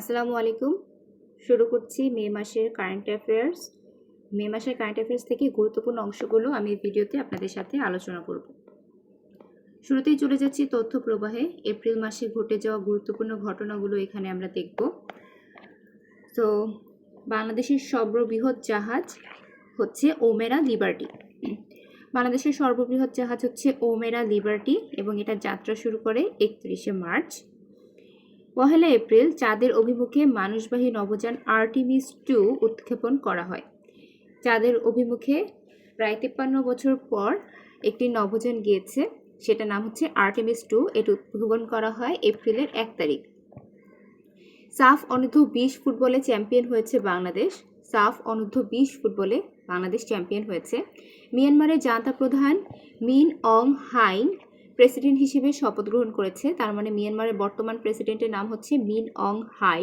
আসসালামু আলাইকুম। শুরু করছি মে মাসের কারেন্ট অ্যাফেয়ার্স। মে মাসের কারেন্ট অ্যাফেয়ার্স থেকে গুরুত্বপূর্ণ অংশগুলো আমি এই ভিডিওতে আপনাদের সাথে আলোচনা করব। শুরুতেই চলে যাচ্ছি তথ্য প্রবাহে। এপ্রিল মাসে ঘটে যাওয়া গুরুত্বপূর্ণ ঘটনাগুলো এখানে আমরা দেখব। তো বাংলাদেশের সর্ববৃহৎ জাহাজ হচ্ছে ওমেরা লিবার্টি। বাংলাদেশের সর্ববৃহৎ জাহাজ হচ্ছে ওমেরা লিবার্টি এবং এটা যাত্রা শুরু করে 31শে মার্চ। 1 এপ্রিল চাঁদের অভিমুখে মানুষবাহী নভোযান আর্টেমিস 2 উৎক্ষেপণ করা হয়। চাঁদের অভিমুখে প্রায় 53 বছর পর একটি নভোযান গিয়েছে, সেটা নাম হচ্ছে আর্টেমিস 2। এটা উৎক্ষেপণ করা হয় এপ্রিলের 1 তারিখ। সাফ অনূর্ধ্ব 20 ফুটবলে চ্যাম্পিয়ন হয়েছে বাংলাদেশ। সাফ অনূর্ধ্ব 20 ফুটবলে বাংলাদেশ চ্যাম্পিয়ন হয়েছে। মিয়ানমারের জান্তা প্রধান মিন অং হাইং প্রেসিডেন্ট হিসেবে শপথ গ্রহণ করেছে। তার মানে মিয়ানমারের বর্তমান প্রেসিডেন্টের নাম হচ্ছে মিন অং হাই।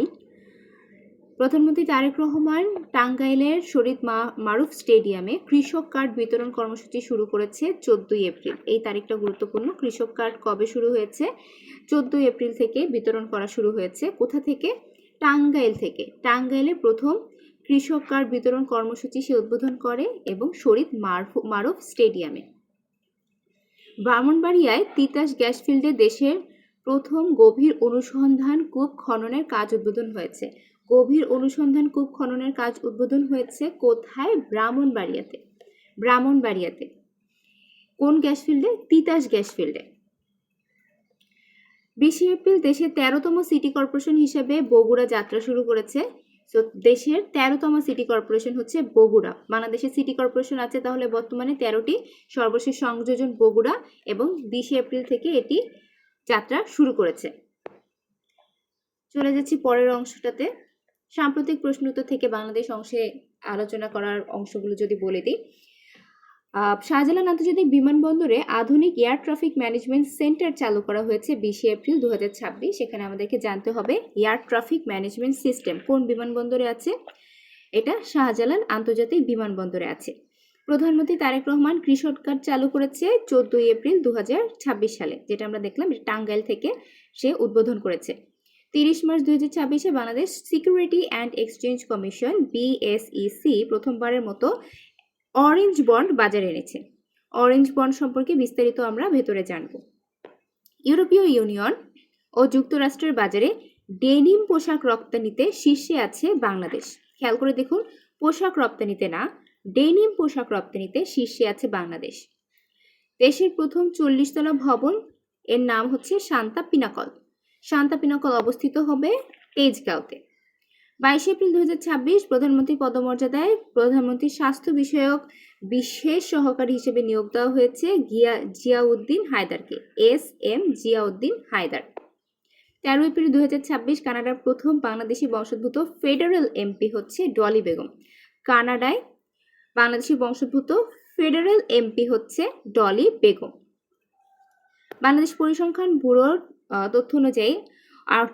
প্রধানমন্ত্রী তারেক রহমান টাঙ্গাইলের শরীদ মারুফ স্টেডিয়ামে কৃষক কার্ড বিতরণ কর্মসূচি শুরু করেছে 14 এপ্রিল। এই তারিখটা গুরুত্বপূর্ণ। কৃষক কার্ড কবে শুরু হয়েছে? 14 এপ্রিল থেকে বিতরণ করা শুরু হয়েছে। কোথা থেকে? টাঙ্গাইল থেকে। টাঙ্গাইলে প্রথম কৃষক কার্ড বিতরণ কর্মসূচি সে উদ্বোধন করে এবং শরীদ মারুফ স্টেডিয়ামে। ব্রাহ্মণবাড়িয়ায় তিতাস গ্যাস ফিল্ডে দেশের প্রথম গভীর অনুসন্ধান কূপ খননের কাজ উদ্বোধন হয়েছে। গভীর অনুসন্ধান কূপ খননের কাজ উদ্বোধন হয়েছে কোথায়? ব্রাহ্মণবাড়িয়াতে। ব্রাহ্মণবাড়িয়াতে কোন গ্যাস ফিল্ডে? তিতাস গ্যাস ফিল্ডে। 20 এপ্রিল দেশের 13তম সিটি কর্পোরেশন হিসেবে বগুড়া যাত্রা শুরু করেছে। তো দেশের 13তম সিটি কর্পোরেশন হচ্ছে বগুড়া। বাংলাদেশের সিটি কর্পোরেশন আছে তাহলে বর্তমানে 13টি, সর্বশেষ সংযোজন বগুড়া এবং 20 এপ্রিল থেকে এটি যাত্রা শুরু করেছে। চলে যাচ্ছি পরের অংশটাতে। সাম্প্রতিক প্রশ্ন উত্তর থেকে বাংলাদেশ অংশে আলোচনা করার অংশগুলো যদি বলে দিই। শাহজালাল আন্তর্জাতিক বিমানবন্দরে আধুনিক এয়ার ট্রাফিক ম্যানেজমেন্ট সেন্টার চালু করা হয়েছে 20 এপ্রিল 2026। সেখানে আমাদেরকে জানতে হবে এয়ার ট্রাফিক ম্যানেজমেন্ট সিস্টেম কোন বিমানবন্দরে আছে? এটা শাহজালাল আন্তর্জাতিক বিমানবন্দরে আছে। প্রধানমন্ত্রী তারেক রহমান কৃষক কার্ড চালু করেছে 14 এপ্রিল 2026 সালে, যেটা আমরা দেখলাম টাঙ্গাইল থেকে সে উদ্বোধন করেছে। 30 মার্চ 2026-এ Bangladesh security and exchange commission BSEC প্রথমবারের মতো অরেঞ্জ বন্ড বাজারে এনেছে। অরেঞ্জ বন্ড সম্পর্কে বিস্তারিত আমরা ভেতরে জানব। ইউরোপীয় ইউনিয়ন ও যুক্তরাষ্ট্রের বাজারে ডেনিম পোশাক রপ্তানিতে শীর্ষে আছে বাংলাদেশ। খেয়াল করে দেখুন, পোশাক রপ্তানিতে না, ডেনিম পোশাক রপ্তানিতে শীর্ষে আছে বাংলাদেশ। দেশের প্রথম 40 তলা ভবন এর নাম হচ্ছে শান্তা পিনাকল। শান্তা পিনাকল অবস্থিত হবে তেজগাঁওতে। 22 এপ্রিল 2026 প্রধানমন্ত্রী পদমর্যাদায় প্রধানমন্ত্রীর স্বাস্থ্য বিষয়ক বিশেষ সহকারী হিসেবে নিয়োগ দেওয়া হয়েছে জিয়াউদ্দিন হায়দারকে। SM জিয়াউদ্দিন হায়দার। 13 এপ্রিল 2026 কানাডার প্রথম বাংলাদেশি বংশোদ্ভূত ফেডারেল MP হচ্ছে ডলি বেগম। কানাডায় বাংলাদেশি বংশোদ্ভূত ফেডারেল MP হচ্ছে ডলি বেগম। বাংলাদেশ পরিসংখ্যান ব্যুরোর তথ্য অনুযায়ী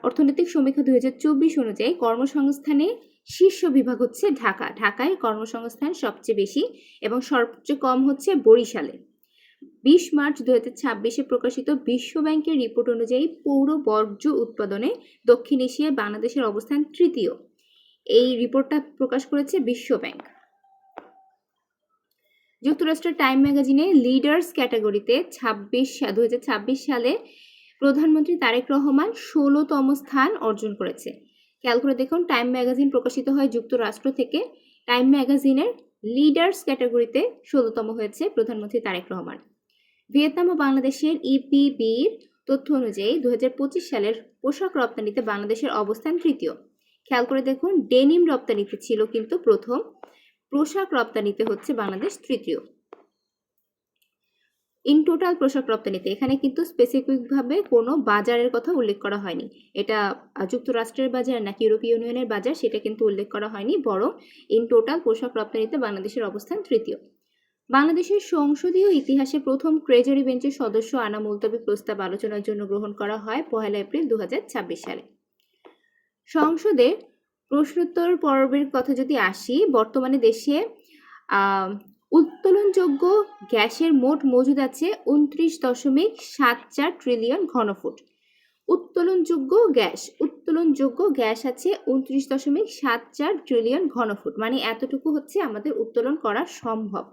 অর্থনৈতিক সমীক্ষা 2024 অনুযায়ী কর্মসংস্থানে শীর্ষ বিভাগ হচ্ছে ঢাকা। ঢাকায় কর্মসংস্থান সবচেয়ে বেশি এবং সবচেয়ে কম হচ্ছে বরিশালে। 20 মার্চ 2026-এ প্রকাশিত বিশ্ব ব্যাংকের রিপোর্ট অনুযায়ী পৌর বর্জ্য উৎপাদনে দক্ষিণ এশিয়ায় বাংলাদেশের অবস্থান তৃতীয়। এই রিপোর্টটা প্রকাশ করেছে বিশ্ব ব্যাংক। যুক্তরাষ্ট্রের টাইম ম্যাগাজিনে লিডার্স ক্যাটাগরিতে 2026 সালে প্রধানমন্ত্রী তারেক রহমান 16তম স্থান অর্জন করেছে। খেয়াল করে দেখুন, টাইম ম্যাগাজিন প্রকাশিত হয় যুক্তরাষ্ট্র থেকে। টাইম ম্যাগাজিনের লিডার্স ক্যাটাগরিতে 16তম হয়েছে প্রধানমন্ত্রী তারেক রহমান। ভিয়েতনাম ও বাংলাদেশের EPBর তথ্য অনুযায়ী 2025 সালের পোশাক রপ্তানিতে বাংলাদেশের অবস্থান তৃতীয়। খেয়াল করে দেখুন, ডেনিম রপ্তানিতে ছিল কিন্তু প্রথম, পোশাক রপ্তানিতে হচ্ছে বাংলাদেশ তৃতীয়। ইন টোটাল পোশাক রপ্তানিতে এখানে কিন্তু স্পেসিফিকভাবে কোনো বাজারের কথা উল্লেখ করা হয়নি। এটা যুক্তরাষ্ট্রের বাজার নাকি ইউরোপীয় ইউনিয়নের বাজার সেটা কিন্তু উল্লেখ করা হয়নি, বরং ইন টোটাল পোশাক রপ্তানিতে বাংলাদেশের অবস্থান তৃতীয়। বাংলাদেশের সংসদীয় ইতিহাসে প্রথম ট্রেজারি বেঞ্চের সদস্য আনা মুলতবি প্রস্তাব আলোচনার জন্য গ্রহণ করা হয় 1 এপ্রিল 2026 সালে। সংসদে প্রশ্নোত্তর পর্বের কথা যদি আসি, বর্তমানে দেশে উত্তোলনযোগ্য গ্যাসের মোট মজুদ আছে 29.74 ট্রিলিয়ন ঘনফুট। উত্তোলনযোগ্য গ্যাস আছে 29.74 ট্রিলিয়ন ঘনফুট, মানে এতটুকু হচ্ছে আমাদের উত্তোলন করা সম্ভব।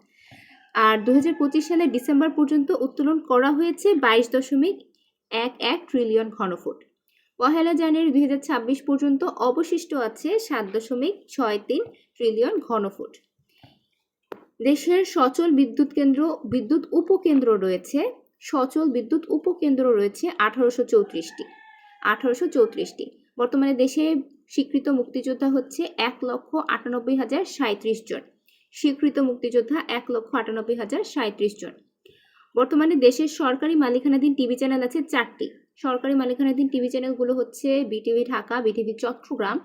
আর 2025 সালের ডিসেম্বর পর্যন্ত উত্তোলন করা হয়েছে 22.11 ট্রিলিয়ন ঘনফুট। 1 জানুয়ারি 2026 পর্যন্ত অবশিষ্ট আছে 7.63 ট্রিলিয়ন ঘনফুট। দেশের সচল বিদ্যুৎ উপকেন্দ্র রয়েছে 1834টি। বর্তমানে দেশে স্বীকৃত মুক্তিযোদ্ধা হচ্ছে 1,98,037 জন। জন। বর্তমানে দেশের সরকারি মালিকানাধীন টিভি চ্যানেল আছে 4টি। সরকারি মালিকানাধীন টিভি চ্যানেলগুলো হচ্ছে BTV Dhaka, BTV Chattogram,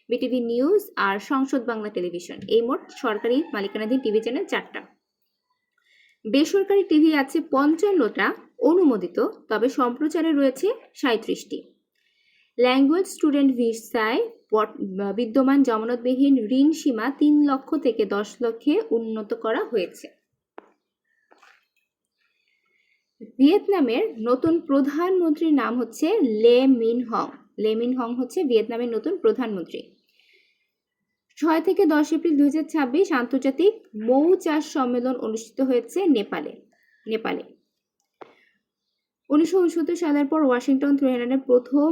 BTV news আর সংসদ বাংলা টেলিভিশন। এই মোট সরকারি মালিকানাধীন টিভি চ্যানেল 4টা। বেসরকারি টিভি আছে 55টা অনুমোদিত, তবে সম্প্রচারে রয়েছে 37টি। ল্যাঙ্গুয়েজ স্টুডেন্ট ভিসায় বিদ্যমান জামানতবিহীন ঋণ সীমা 3 লক্ষ থেকে 10 লক্ষে উন্নত করা হয়েছে। ভিয়েতনামের নতুন প্রধানমন্ত্রীর নাম হচ্ছে লে মিন হং। লে মিন হং হচ্ছে ভিয়েতনামের নতুন প্রধানমন্ত্রী। 6 থেকে 10 এপ্রিল 2026 আন্তর্জাতিক মৌ চাষ সম্মেলন অনুষ্ঠিত হয়েছে নেপালে। 1969 সালের পর ওয়াশিংটন তেহরানের প্রথম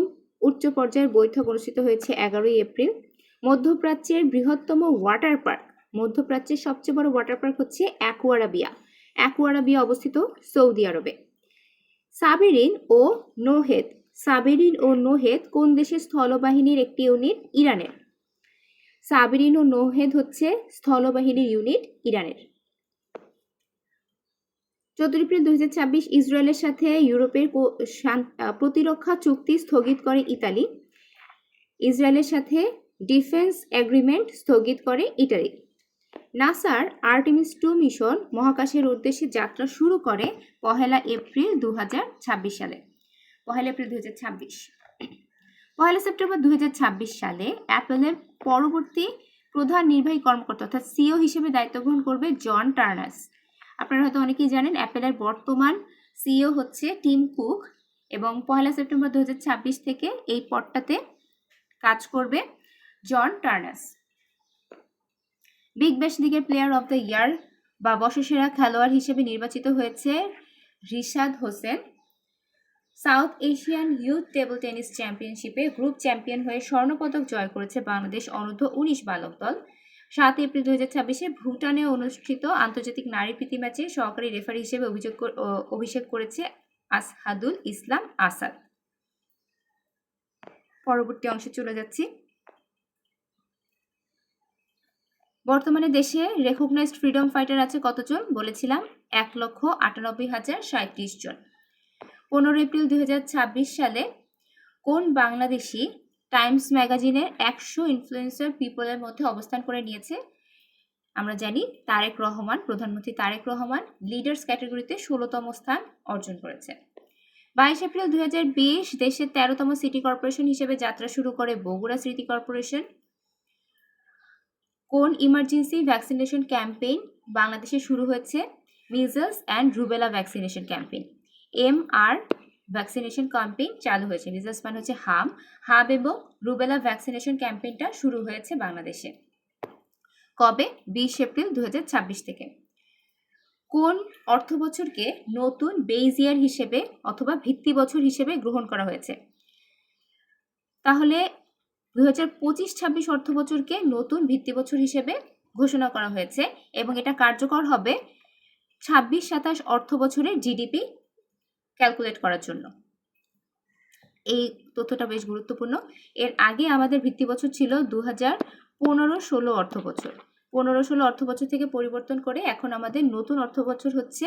উচ্চ পর্যায়ের বৈঠক অনুষ্ঠিত হয়েছে 11 এপ্রিল। মধ্যপ্রাচ্যের বৃহত্তম ওয়াটার পার্ক, মধ্যপ্রাচ্যের সবচেয়ে বড় ওয়াটার পার্ক হচ্ছে অ্যাকুয়ারাবিয়া অবস্থিত সৌদি আরবে। সাবেরিন ও নোহেদ কোন দেশের স্থলবাহিনীর একটি ইউনিট? ইরানের। সাবেরিন ও নোহেদ হচ্ছে স্থলবাহিনীর ইউনিট ইরানের। 14 এপ্রিল 2026 ইসরায়েলের সাথে ইউরোপের প্রতিরক্ষা চুক্তি স্থগিত করে ইতালি। ইসরায়েলের সাথে ডিফেন্স এগ্রিমেন্ট স্থগিত করে ইতালি। নাসার আর্টেমিস 2 মিশন মহাকাশের উদ্দেশ্যে যাত্রা শুরু করে 1 এপ্রিল 2026 সালে। 1 এপ্রিল 2026। 1 সেপ্টেম্বর 2026 সালে অ্যাপলের পরবর্তী প্রধান নির্বাহী কর্মকর্তা অর্থাৎ সিইও হিসেবে দায়িত্ব গ্রহণ করবে জন টার্নার্স। আপনারা হয়তো অনেকেই জানেন অ্যাপলের বর্তমান সিইও হচ্ছে টিম কুক এবং 1 সেপ্টেম্বর 2026 থেকে এই পদটাতে কাজ করবে জন টার্নার্স। বিগ ব্যাশ লিগের প্লেয়ার অফ দ্য ইয়ার বা বর্ষসেরা খেলোয়াড় হিসেবে নির্বাচিত হয়েছে Rishad Hossain. South Asian youth table tennis চ্যাম্পিয়নশিপে গ্রুপ চ্যাম্পিয়ন হয়ে স্বর্ণপদক জয় করেছে বাংলাদেশ অনূর্ধ্ব 19 বালক দল। 7 এপ্রিল 2026 ভুটানে অনুষ্ঠিত আন্তর্জাতিক নারী প্রীতি ম্যাচে সহকারী রেফারি হিসেবে অভিষেক করেছে আসহাদুল ইসলাম আসাদ। পরবর্তী অংশে চলে যাচ্ছি। বর্তমানে দেশে রেকগনাইজড ফ্রিডম ফাইটার আছে কতজন? বলেছিলাম 1,98,037 জন। 15 এপ্রিল 2026 সালে কোন বাংলাদেশি টাইমস ম্যাগাজিনের 100 ইনফ্লুয়েন্সার পিপলের মধ্যে অবস্থান করে নিয়েছে? আমরা জানি প্রধানমন্ত্রী তারেক রহমান লিডার্স ক্যাটাগরিতে 16তম স্থান অর্জন করেছে। 22 এপ্রিল 2020 দেশের 13তম সিটি কর্পোরেশন হিসেবে যাত্রা শুরু করে বগুড়া সিটি কর্পোরেশন। কোন ইমার্জেন্সি ভ্যাকসিনেশন ক্যাম্পেইন বাংলাদেশে শুরু হয়েছে? Measles and rubella vaccination campaign. MR vaccination campaign চালু হয়েছে। মিজলস মানে হচ্ছে হাব এবং রুবেলা ভ্যাকসিনেশন ক্যাম্পেইনটা শুরু হয়েছে বাংলাদেশে। কবে? 20 এপ্রিল 2026 থেকে। কোন অর্থবছরকে নতুন বেজ ইয়ার হিসেবে অথবা ভিত্তি বছর হিসেবে গ্রহণ করা হয়েছে? তাহলে 2025-26 অর্থবছরকে নতুন ভিত্তি বছর হিসেবে ঘোষণা করা হয়েছে এবং এটা কার্যকর হবে 26-27 অর্থ বছরের জিডিপি ক্যালকুলেট করার জন্য। এই তথ্যটা বেশ গুরুত্বপূর্ণ। এর আগে আমাদের ভিত্তি বছর ছিল 2015-16 অর্থ বছর। 15-16 অর্থ বছর থেকে পরিবর্তন করে এখন আমাদের নতুন অর্থ বছর হচ্ছে,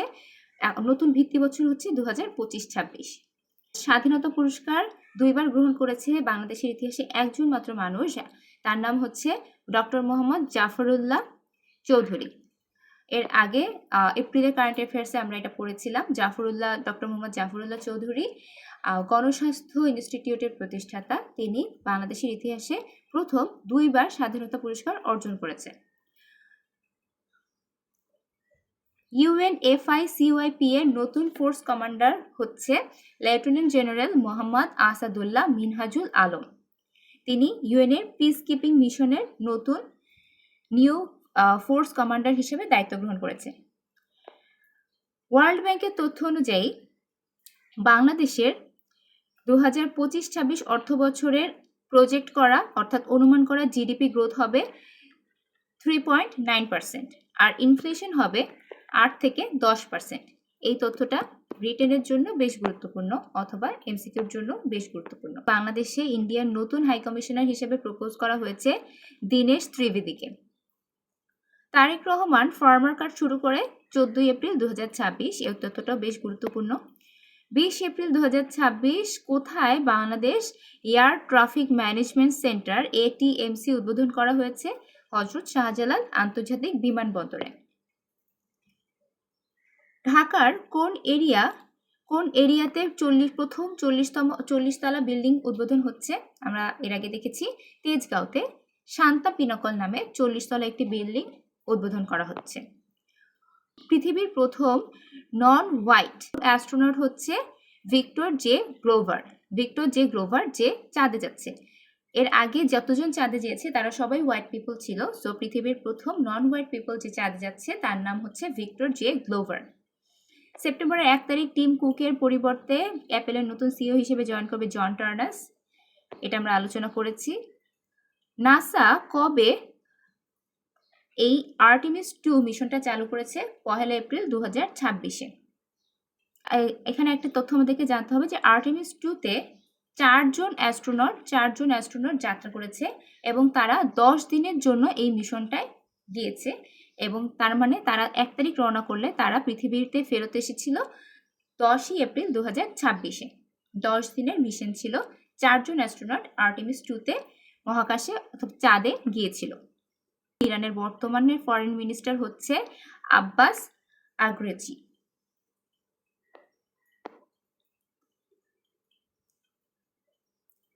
নতুন ভিত্তি বছর হচ্ছে 2025-26। স্বাধীনতা পুরস্কার 2বার গ্রহণ করেছে বাংলাদেশের ইতিহাসে একজন মাত্র মানুষ, তার নাম হচ্ছে ডক্টর মোহাম্মদ জাফরুল্লাহ চৌধুরী। এর আগে এপ্রিলের কারেন্ট অ্যাফেয়ার্সে আমরা এটা পড়েছিলাম। ডক্টর মোহাম্মদ জাফরুল্লাহ চৌধুরী গণস্বাস্থ্য ইনস্টিটিউটের প্রতিষ্ঠাতা। তিনি বাংলাদেশের ইতিহাসে প্রথম 2বার স্বাধীনতা পুরস্কার অর্জন করেছে। ইউএনএফআইসিওয়াইপি এর নতুন ফোর্স কমান্ডার হচ্ছে লেফটেন্যান্ট জেনারেল মোহাম্মদ আসাদুল্লাহ মিনহাজুল আলম। তিনি ইউএনের পিস কিপিং মিশনের নতুন নিউ ফোর্স কমান্ডার হিসেবে দায়িত্ব গ্রহণ করেছেন। ওয়ার্ল্ড ব্যাংকের তথ্য অনুযায়ী বাংলাদেশের 2025-26 অর্থ বছরের প্রজেক্ট করা অর্থাৎ অনুমান করা জিডিপি গ্রোথ হবে 3.9% আর ইনফ্লেশন হবে 8 থেকে 10%। এই তথ্যটা ব্রিটেনের জন্য বেশ গুরুত্বপূর্ণ অথবা এমসিকিউর জন্য বেশ গুরুত্বপূর্ণ। বাংলাদেশে ইন্ডিয়ার নতুন হাই কমিশনার হিসেবে প্রপোজ করা হয়েছে দীনেশ ত্রিবেদীকে। তারেক রহমান ফার্মার কার্ড শুরু করে 14 এপ্রিল 2026, এই তথ্যটাও বেশ গুরুত্বপূর্ণ। 20 এপ্রিল 2026 কোথায় Bangladesh air traffic management centre ATMC উদ্বোধন করা হয়েছে? হযরত শাহজালাল আন্তর্জাতিক বিমানবন্দরে। ঢাকার কোন এরিয়াতে প্রথম 40 তলা বিল্ডিং উদ্বোধন হচ্ছে? আমরা এর আগে দেখেছি তেজগাঁওতে শান্তা পিনাকল নামে 40 তলা একটি বিল্ডিং উদ্বোধন করা হচ্ছে। পৃথিবীর প্রথম নন হোয়াইট অ্যাস্ট্রোনট হচ্ছে ভিক্টর জে গ্লোভার যে চাঁদে যাচ্ছে। এর আগে যতজন চাঁদে গিয়েছে তারা সবাই হোয়াইট পিপল ছিল। সো পৃথিবীর প্রথম নন হোয়াইট পিপল যে চাঁদে যাচ্ছে তার নাম হচ্ছে ভিক্টর জে গ্লোভার। সেপ্টেম্বরের 1 তারিখ টিম কুকের পরিবর্তে অ্যাপেলের নতুন সিইও হিসেবে জয়েন করবে জন টার্নাস। এটা আমরা আলোচনা করেছি। নাসা কবে এই আর্টেমিস 2 মিশনটা চালু করেছে? 1 এপ্রিল 2026-এ। এখানে একটা তথ্য আমাদেরকে জানতে হবে যে আর্টেমিস 2-তে 4 জন অ্যাস্ট্রোনট যাত্রা করেছে এবং তারা 10 দিনের জন্য এই মিশনটায় গিয়েছে এবং তার মানে তারা 1 তারিখ রওনা করলে তারা পৃথিবীতে ফেরত এসেছিল 10 এপ্রিল 2026-এ। 10 দিনের মিশন ছিল। 4 জন অ্যাস্ট্রোনট আর্টেমিস 2-তে মহাকাশে অথবা চাঁদে গিয়েছিল। ইরানের বর্তমানের ফরেন মিনিস্টার হচ্ছে আব্বাস আরগ্রেচি।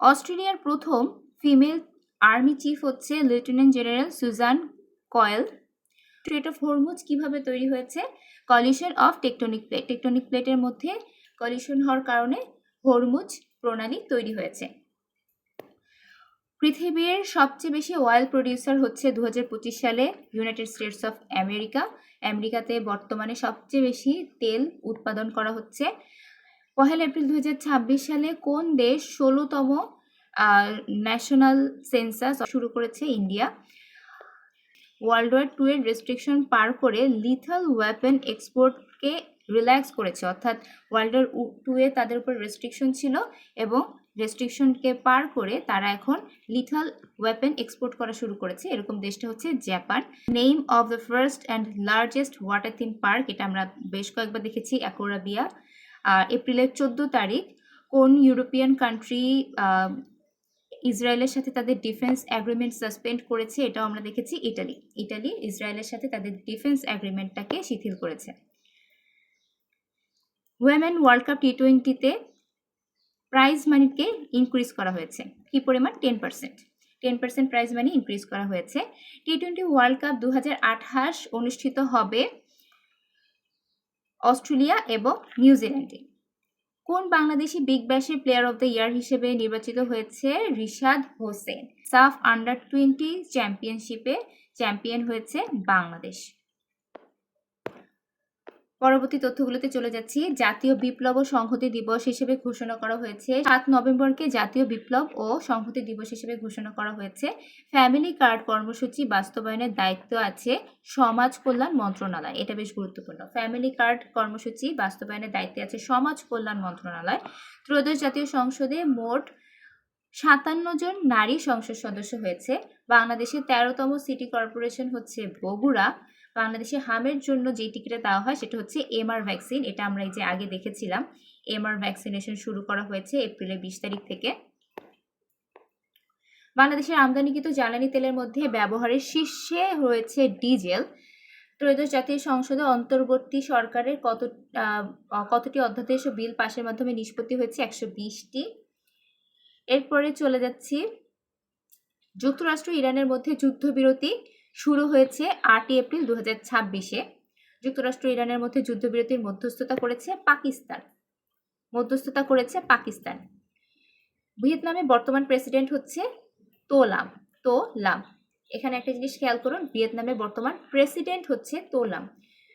অস্ট্রেলিয়ার প্রথম ফিমেল আর্মি চিফ হচ্ছে lieutenant general Susan Coyle. Strait of Hormuz কিভাবে তৈরি হয়েছে? কলিশন অফ টেকটনিক প্লেটের মধ্যে কলিশন হওয়ার কারণে হরমুজ প্রণালী তৈরি হয়েছে। পৃথিবীর সবচেয়ে বেশি অয়েল প্রডিউসার হচ্ছে 2025 সালে ইউনাইটেড স্টেটস অফ আমেরিকাতে বর্তমানে সবচেয়ে বেশি তেল উৎপাদন করা হচ্ছে। 1 এপ্রিল 2026 সালে কোন দেশ 16তম ন্যাশনাল সেন্সাস শুরু করেছে? ইন্ডিয়া। ওয়ার্ল্ড ওয়ার 2 এর রেস্ট্রিকশন পার করে লিথাল ওয়েপন এক্সপোর্টকে রিল্যাক্স করেছে, অর্থাৎ ওয়ার্ল্ড ওয়ার 2 এ তাদের উপর রেস্ট্রিকশন ছিল এবং রেস্ট্রিকশনকে পার করে তারা এখন লিথাল ওয়েপন এক্সপোর্ট করা শুরু করেছে। এরকম দেশটা হচ্ছে Japan. Name of the first and largest water theme park, এটা আমরা বেশ কয়েকবার দেখেছি, অ্যাকোরাবিয়া। এপ্রিলের 14 তারিখ কোন ইউরোপিয়ান কান্ট্রি ইসরায়েলের সাথে তাদের ডিফেন্স অ্যাগ্রিমেন্ট সাসপেন্ড করেছে? এটাও আমরা দেখেছি ইটালি ইসরায়েলের সাথে তাদের ডিফেন্স অ্যাগ্রিমেন্টটাকে শিথিল করেছে। ওয়েমেন ওয়ার্ল্ড কাপ টি20-তে প্রাইজ মানিকে ইনক্রিজ করা হয়েছে। কি পরিমাণ? 10% প্রাইজ মানি ইনক্রিজ করা হয়েছে। টি20 ওয়ার্ল্ড কাপ 2028 অনুষ্ঠিত হবে অস্ট্রেলিয়া এবং নিউজিল্যান্ডে। কোন বাংলাদেশি বিগ ব্যাশের প্লেয়ার অফ দ্য ইয়ার হিসেবে নির্বাচিত হয়েছে? রিশাদ হোসেন। সাফ আন্ডার-20 চ্যাম্পিয়নশিপে চ্যাম্পিয়ন হয়েছে বাংলাদেশ। পরবর্তী তথ্যগুলোতে চলে যাচ্ছি। জাতীয় বিপ্লব ও সংহতি দিবস হিসেবে ঘোষণা করা হয়েছে 7 নভেম্বরকে জাতীয় বিপ্লব ও সংহতি দিবস হিসেবে ঘোষণা করা হয়েছে। ফ্যামিলি কার্ড কর্মসূচি বাস্তবায়নের দায়িত্ব আছে সমাজ কল্যাণ মন্ত্রণালয়। এটা বেশ গুরুত্বপূর্ণ। ফ্যামিলি কার্ড কর্মসূচি বাস্তবায়নের দায়িত্বে আছে সমাজ কল্যাণ মন্ত্রণালয়। ত্রয়োদশ জাতীয় সংসদে মোট 57 জন নারী সংসদ সদস্য হয়েছে। বাংলাদেশের 13তম সিটি কর্পোরেশন হচ্ছে বগুড়া। বাংলাদেশে হামের জন্য যে টিকিটে দেওয়া হয় সেটা হচ্ছে এমআর ভ্যাকসিন। এটা আমরা এই যে আগে দেখেছিলাম। এমআর ভ্যাকসিনেশন শুরু করা হয়েছে এপ্রিলের 20 তারিখ থেকে। বাংলাদেশের আমদানিকৃত জ্বালানি তেলের মধ্যে ব্যবহারের শীর্ষে রয়েছে ডিজেল। ত্রয়োদশ জাতীয় সংসদে অন্তর্বর্তী সরকারের কতটি অধ্যাদেশ ও বিল পাশের মাধ্যমে নিষ্পত্তি হয়েছে? 120টি। এরপরে চলে যাচ্ছি। যুক্তরাষ্ট্র ইরানের মধ্যে যুদ্ধবিরতি শুরু হয়েছে 8 এপ্রিল 2026-এ। যুক্তরাষ্ট্র ইরানের মধ্যে যুদ্ধবিরতির মধ্যস্থতা করেছে পাকিস্তান। ভিয়েতনামের বর্তমান প্রেসিডেন্ট হচ্ছে তো লাম। এখানে একটা জিনিস খেয়াল করুন, ভিয়েতনামের বর্তমান প্রেসিডেন্ট হচ্ছে তো লাম।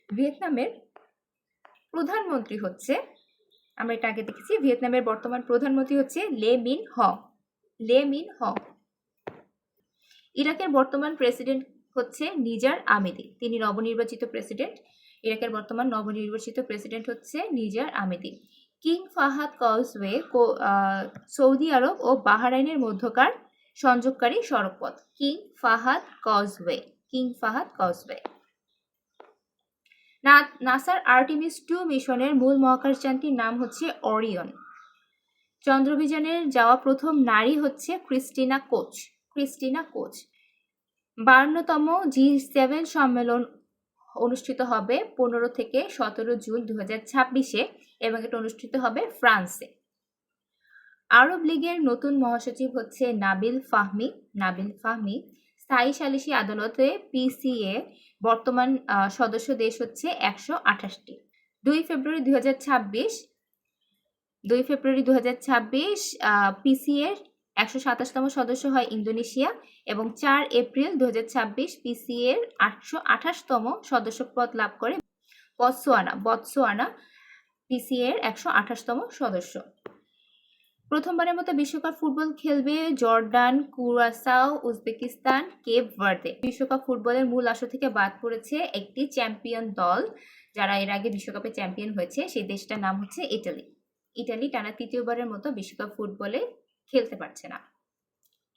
ভিয়েতনামের প্রধানমন্ত্রী হচ্ছে, আমরা এটা আগে দেখেছি, ভিয়েতনামের বর্তমান প্রধানমন্ত্রী হচ্ছে লে মিন হং। ইরাকের বর্তমান প্রেসিডেন্ট হচ্ছে নিজার আমেদি, তিনি নবনির্বাচিত প্রেসিডেন্ট। ইরাকের বর্তমান নবনির্বাচিত প্রেসিডেন্ট হচ্ছে Nizar Amedi. King Fahad causeway সৌদি আরব ও বাহরাইনের মধ্যকার সংযোগকারী সড়কপথ। King Fahad causeway. নাসার আর্টেমিস 2 মিশনের মূল মহাকাশযানটির নাম হচ্ছে অরিয়ন। চন্দ্রাভিযানে যাওয়া প্রথম নারী হচ্ছে ক্রিস্টিনা কোচ। 52তম G7 সম্মেলন অনুষ্ঠিত হবে 15 থেকে 17 জুন 2026-এ এবং এটা অনুষ্ঠিত হবে ফ্রান্সে। আরব লীগের নতুন মহাসচিব হচ্ছে নাবিল ফাহমি। স্থায়ী সালিসি আদালতে PCA বর্তমান সদস্য দেশ হচ্ছে 128টি। 2 ফেব্রুয়ারি 2026 PCA এর 127তম সদস্য হয় ইন্দোনেশিয়া এবং 4 এপ্রিল 2026 PCA এর 828তম সদস্যপদ লাভ করে বতসোয়ানা PCA এর 128তম সদস্য। প্রথমবারের মতো বিশ্বকাপ ফুটবল খেলবে Jordan, Curacao, Uzbekistan, Cape Verde. বিশ্বকাপ ফুটবলের মূল আসর থেকে বাদ পড়েছে একটি চ্যাম্পিয়ন দল, যারা এর আগে বিশ্বকাপে চ্যাম্পিয়ন হয়েছে, সেই দেশটার নাম হচ্ছে ইটালি টানা তৃতীয়বারের মতো বিশ্বকাপ ফুটবলে খেলতে পারছে না।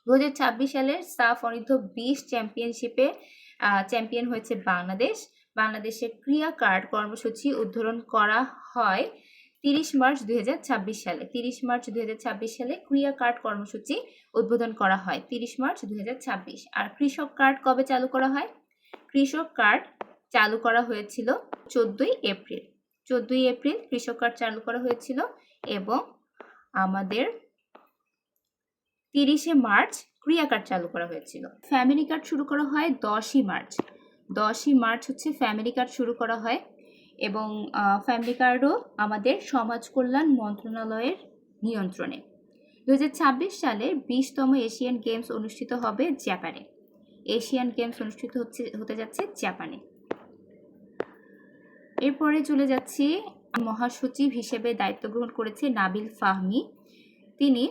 2026 সালের সাফ অনূর্ধ্ব 20 চ্যাম্পিয়নশিপে চ্যাম্পিয়ন হয়েছে বাংলাদেশের ক্রিয়া কার্ড কর্মসূচি উদ্বোধন করা হয় 30 মার্চ 2026 সালে ক্রিয়া কার্ড কর্মসূচি উদ্বোধন করা হয় 30 মার্চ 2026। আর কৃষক কার্ড কবে চালু করা হয়? কৃষক কার্ড চালু করা হয়েছিল 14 এপ্রিল কৃষক কার্ড চালু করা হয়েছিল এবং আমাদের 30 মার্চ ক্রিয়া কার্ড চালু করা হয়েছিল। ফ্যামিলি কার্ড শুরু করা হয় 10 মার্চ হচ্ছে ফ্যামিলি কার্ড শুরু করা হয় এবং ফ্যামিলি কার্ডও আমাদের সমাজ কল্যাণ মন্ত্রণালয়ের নিয়ন্ত্রণে। 2026 সালে 20তম এশিয়ান গেমস অনুষ্ঠিত হবে জাপানে। হতে যাচ্ছে জাপানে। এরপরে চলে যাচ্ছি, মহাসচিব হিসেবে দায়িত্ব গ্রহণ করেছে নাবিল ফাহমি। তিনি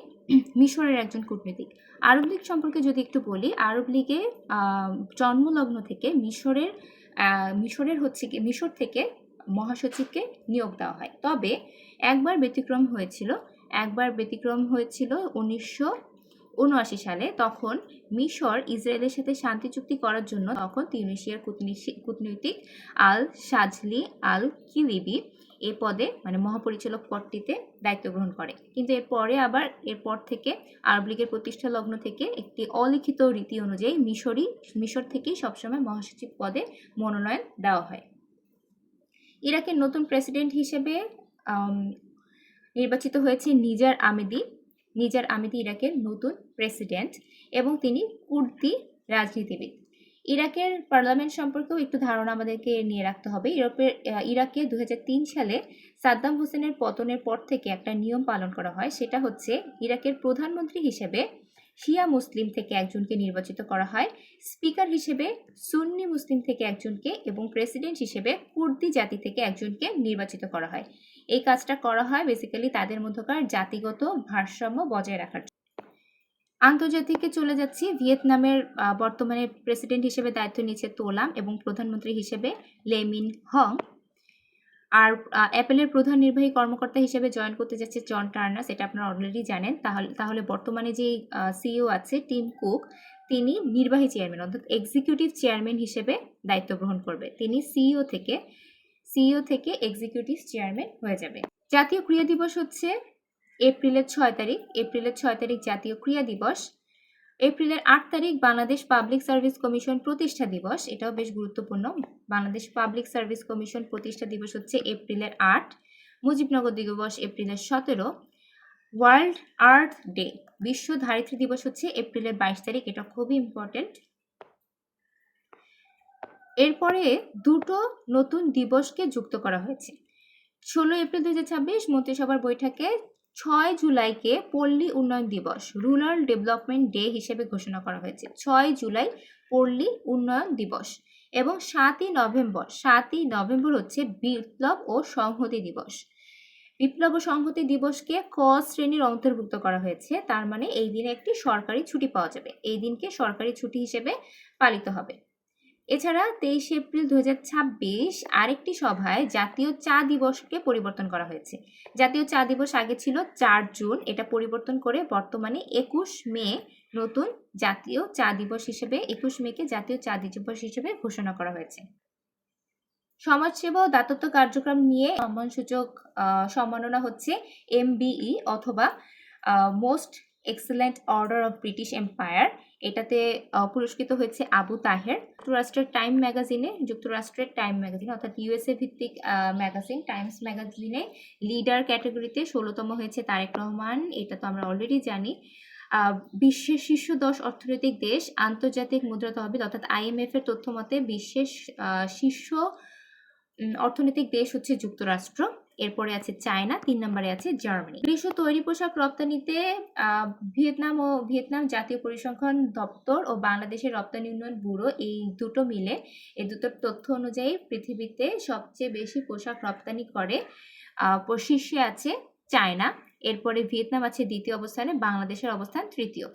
মিশরের একজন কূটনীতিক। আরব লীগ সম্পর্কে যদি একটু বলি, আরব লীগে জন্মলগ্ন থেকে মিশর থেকে মহাসচিবকে নিয়োগ দেওয়া হয়। তবে একবার ব্যতিক্রম হয়েছিল 1979 সালে। তখন মিশর ইসরায়েলের সাথে শান্তি চুক্তি করার জন্য তখন তিউনিসিয়ার কূটনীতিক আল শাজলি আল কিলিবি এই পদে মানে মহাপরিচালক পদটিতে দায়িত্ব গ্রহণ করে। কিন্তু এরপর থেকে আরব লীগের প্রতিষ্ঠা লগ্ন থেকে একটি অলিখিত রীতি অনুযায়ী মিশর থেকেই সবসময় মহাসচিব পদে মনোনয়ন দেওয়া হয়। ইরাকের নতুন প্রেসিডেন্ট হিসেবে নির্বাচিত হয়েছে নিজার আমেদি ইরাকের নতুন প্রেসিডেন্ট এবং তিনি কুর্দি রাজনীতিবিদ। ইরাকের পার্লামেন্ট সম্পর্কেও একটু ধারণা আমাদেরকে নিয়ে রাখতে হবে। ইরাকে 2003 সালে সাদ্দাম হোসেনের পতনের পর থেকে একটা নিয়ম পালন করা হয়, সেটা হচ্ছে ইরাকের প্রধানমন্ত্রী হিসেবে শিয়া মুসলিম থেকে একজনকে নির্বাচিত করা হয়, স্পিকার হিসেবে সুন্নি মুসলিম থেকে একজনকে এবং প্রেসিডেন্ট হিসেবে কুর্দি জাতি থেকে একজনকে নির্বাচিত করা হয়। এই কাজটা করা হয় বেসিক্যালি তাদের মধ্যকার জাতিগত ভারসাম্য বজায় রাখার জন্য। আন্তর্জাতিকে চলে যাচ্ছি, ভিয়েতনামের বর্তমানে প্রেসিডেন্ট হিসেবে দায়িত্ব নিচ্ছে তো লাম এবং প্রধানমন্ত্রী হিসেবে লে মিন হং। আর অ্যাপেলের প্রধান নির্বাহী কর্মকর্তা হিসেবে জয়েন করতে যাচ্ছে জন টার্নার, এটা আপনারা অলরেডি জানেন। তাহলে বর্তমানে যে সিইও আছে টিম কুক, তিনি নির্বাহী চেয়ারম্যান অর্থাৎ এক্সিকিউটিভ চেয়ারম্যান হিসেবে দায়িত্ব গ্রহণ করবে। তিনি সিইও থেকে এক্সিকিউটিভ চেয়ারম্যান হয়ে যাবে। জাতীয় ক্রীড়া দিবস হচ্ছে এপ্রিলের 6 তারিখ জাতীয় ক্রীড়া দিবস। এপ্রিলের 8 তারিখ বাংলাদেশ পাবলিক সার্ভিস কমিশন প্রতিষ্ঠা দিবস, এটাও বেশ গুরুত্বপূর্ণ। বাংলাদেশ পাবলিক সার্ভিস কমিশন প্রতিষ্ঠা দিবস হচ্ছে এপ্রিলের 8। মুজিবনগর দিবস এপ্রিলের 17। ওয়ার্ল্ড আর্থ ডে বিশ্ব ধারিত্রী দিবস হচ্ছে এপ্রিলের 22 তারিখ, এটা খুবই ইম্পর্টেন্ট। এরপরে দুটো নতুন দিবসকে যুক্ত করা হয়েছে। 16 এপ্রিল 2026 মন্ত্রিসভার বৈঠকে 6 জুলাইকে পল্লী উন্নয়ন দিবস রুরাল ডেভেলপমেন্ট ডে হিসেবে ঘোষণা করা হয়েছে। 6 জুলাই পল্লী উন্নয়ন দিবস এবং 7ই নভেম্বর হচ্ছে বিপ্লব ও সংহতি দিবস। বিপ্লব ও সংহতি দিবসকে ক শ্রেণীর অন্তর্ভুক্ত করা হয়েছে, তার মানে এই দিনে একটি সরকারি ছুটি পাওয়া যাবে, এই দিনকে সরকারি ছুটি হিসেবে পালিত হবে। এছাড়া 23 এপ্রিল 2026 আরেকটি সভায় জাতীয় চা দিবসকে পরিবর্তন করা হয়েছে। জাতীয় চা দিবস আগে ছিল 4 জুন, এটা পরিবর্তন করে বর্তমানে 21 মে নতুন জাতীয় চা দিবস হিসেবে 21 মেকে জাতীয় চা দিবস হিসেবে ঘোষণা করা হয়েছে। সমাজসেবা ও দাতত্ব কার্যক্রম নিয়ে সম্মানসূচক সম্মাননা হচ্ছে MBE অথবা most excellent order of British empire. এটাতে পুরস্কৃত হয়েছে আবু তাহের। যুক্তরাষ্ট্রের টাইম ম্যাগাজিনে অর্থাৎ USA ভিত্তিক ম্যাগাজিন টাইমস ম্যাগাজিনে লিডার ক্যাটাগরিতে 16তম হয়েছে তারেক রহমান, এটা তো আমরা অলরেডি জানি। বিশ্বের শীর্ষ 10 অর্থনৈতিক দেশ, আন্তর্জাতিক মুদ্রা তহবিল অর্থাৎ IMF এর তথ্য মতে বিশ্বের শীর্ষ অর্থনৈতিক দেশ হচ্ছে যুক্তরাষ্ট্র, এরপরে আছে চায়না, 3 নম্বরে আছে জার্মানি। দেশ তৈরি পোশাক রপ্তানিতে ভিয়েতনাম জাতীয় পরিসংখ্যান দপ্তর ও বাংলাদেশের রপ্তানি উন্নয়ন ব্যুরো এই দুটোর তথ্য অনুযায়ী পৃথিবীতে সবচেয়ে বেশি পোশাক রপ্তানি করে। শীর্ষে আছে চায়না, এরপরে ভিয়েতনাম আছে দ্বিতীয় অবস্থানে, বাংলাদেশের অবস্থান তৃতীয়।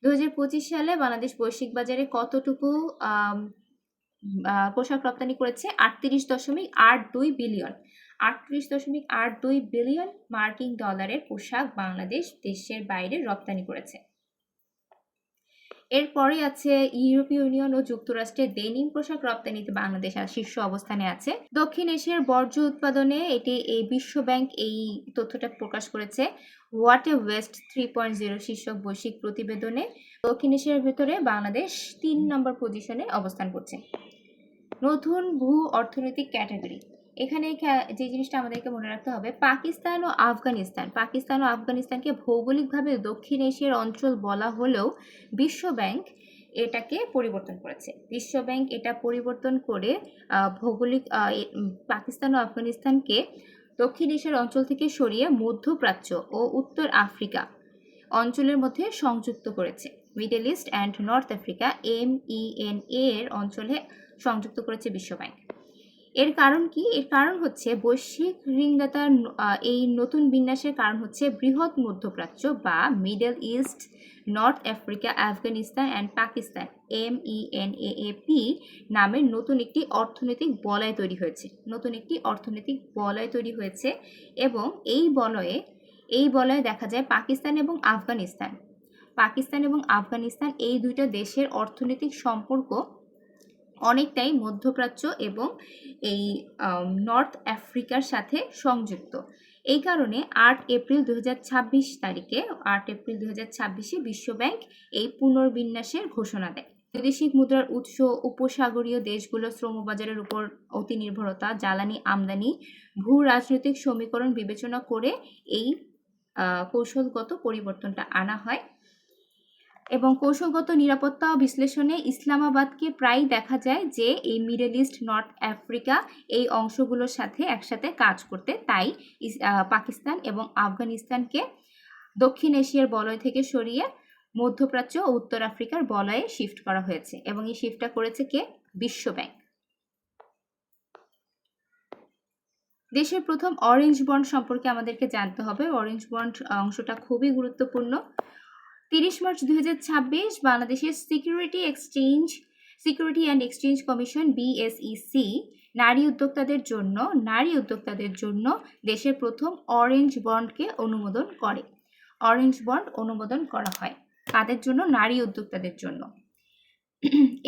2025 সালে বাংলাদেশ বৈশ্বিক বাজারে কতটুকু পোশাক রপ্তানি করেছে? 38.82 বিলিয়ন। 38.82 বিলিয়ন মার্কিন ডলারের পোশাক বাংলাদেশ দেশের বাইরে রপ্তানি করেছে। এরপরে আছে ইউরোপীয় ইউনিয়ন ও যুক্তরাষ্ট্রের ডেনিম পোশাক রপ্তানিতে বাংলাদেশ শীর্ষ অবস্থানে আছে। দক্ষিণ এশিয়ার বর্জ্য উৎপাদনে এই বিশ্ব ব্যাংক এই তথ্যটা প্রকাশ করেছে ওয়াটার ওয়েস্ট 3.0 শীর্ষক বৈশ্বিক প্রতিবেদনে। দক্ষিণ এশিয়ার ভেতরে বাংলাদেশ 3 নম্বর পজিশনে অবস্থান করছে। নতুন ভূ অর্থনৈতিক ক্যাটাগরি, এখানে যে জিনিসটা আমাদেরকে মনে রাখতে হবে, পাকিস্তান ও আফগানিস্তানকে ভৌগোলিকভাবে দক্ষিণ এশিয়ার অঞ্চল বলা হলেও বিশ্ব ব্যাংক এটাকে পরিবর্তন করেছে। বিশ্ব ব্যাংক এটা পরিবর্তন করে ভৌগোলিক পাকিস্তান ও আফগানিস্তানকে দক্ষিণ এশিয়ার অঞ্চল থেকে সরিয়ে মধ্যপ্রাচ্য ও উত্তর আফ্রিকা অঞ্চলের মধ্যে সংযুক্ত করেছে। Middle east and north Africa MENA এর অঞ্চলে সংযুক্ত করেছে বিশ্ব ব্যাংক। এর কারণ কি? এর কারণ হচ্ছে বৈশ্বিক ঋণদাতার এই নতুন বিন্যাসের কারণ হচ্ছে বৃহৎ মধ্যপ্রাচ্য বা middle east, north Africa, Afghanistan and Pakistan MENAAP নামের নতুন একটি অর্থনৈতিক বলয় তৈরি হয়েছে এবং এই বলয়ে দেখা যায় পাকিস্তান এবং আফগানিস্তান এই দুইটা দেশের অর্থনৈতিক সম্পর্ক অনেকটাই মধ্যপ্রাচ্য এবং এই নর্থ আফ্রিকার সাথে সংযুক্ত। এই কারণে 8 এপ্রিল 2026 বিশ্ব ব্যাংক এই পুনর্বিন্যাসের ঘোষণা দেয়। বৈদেশিক মুদ্রার উৎস, উপসাগরীয় দেশগুলোর শ্রমবাজারের উপর অতি নির্ভরতা, জ্বালানি আমদানি, ভূ রাজনৈতিক সমীকরণ বিবেচনা করে এই কৌশলগত পরিবর্তনটা আনা হয় এবং কৌশলগত নিরাপত্তা ও বিশ্লেষণে ইসলামাবাদকে প্রায় দেখা যায় যে এই মিডল ইস্ট, নর্থ আফ্রিকা এই অংশগুলোর সাথে একসাথে কাজ করতে, তাই পাকিস্তান এবং আফগানিস্তানকে দক্ষিণ এশিয়ার বলয় থেকে সরিয়ে মধ্যপ্রাচ্য ও উত্তর আফ্রিকার বলয়ে শিফট করা হয়েছে এবং এই শিফটটা করেছে কে? বিশ্ব ব্যাংক। দেশের প্রথম অরেঞ্জ বন্ড সম্পর্কে আমাদেরকে জানতে হবে। অরেঞ্জ বন্ড অংশটা খুবই গুরুত্বপূর্ণ। 30 মার্চ 2026 বাংলাদেশের security and exchange commission BSEC নারী উদ্যোক্তাদের জন্য দেশের প্রথম অরেঞ্জ বন্ডকে অনুমোদন করে। অরেঞ্জ বন্ড অনুমোদন করা হয় কাদের জন্য? নারী উদ্যোক্তাদের জন্য।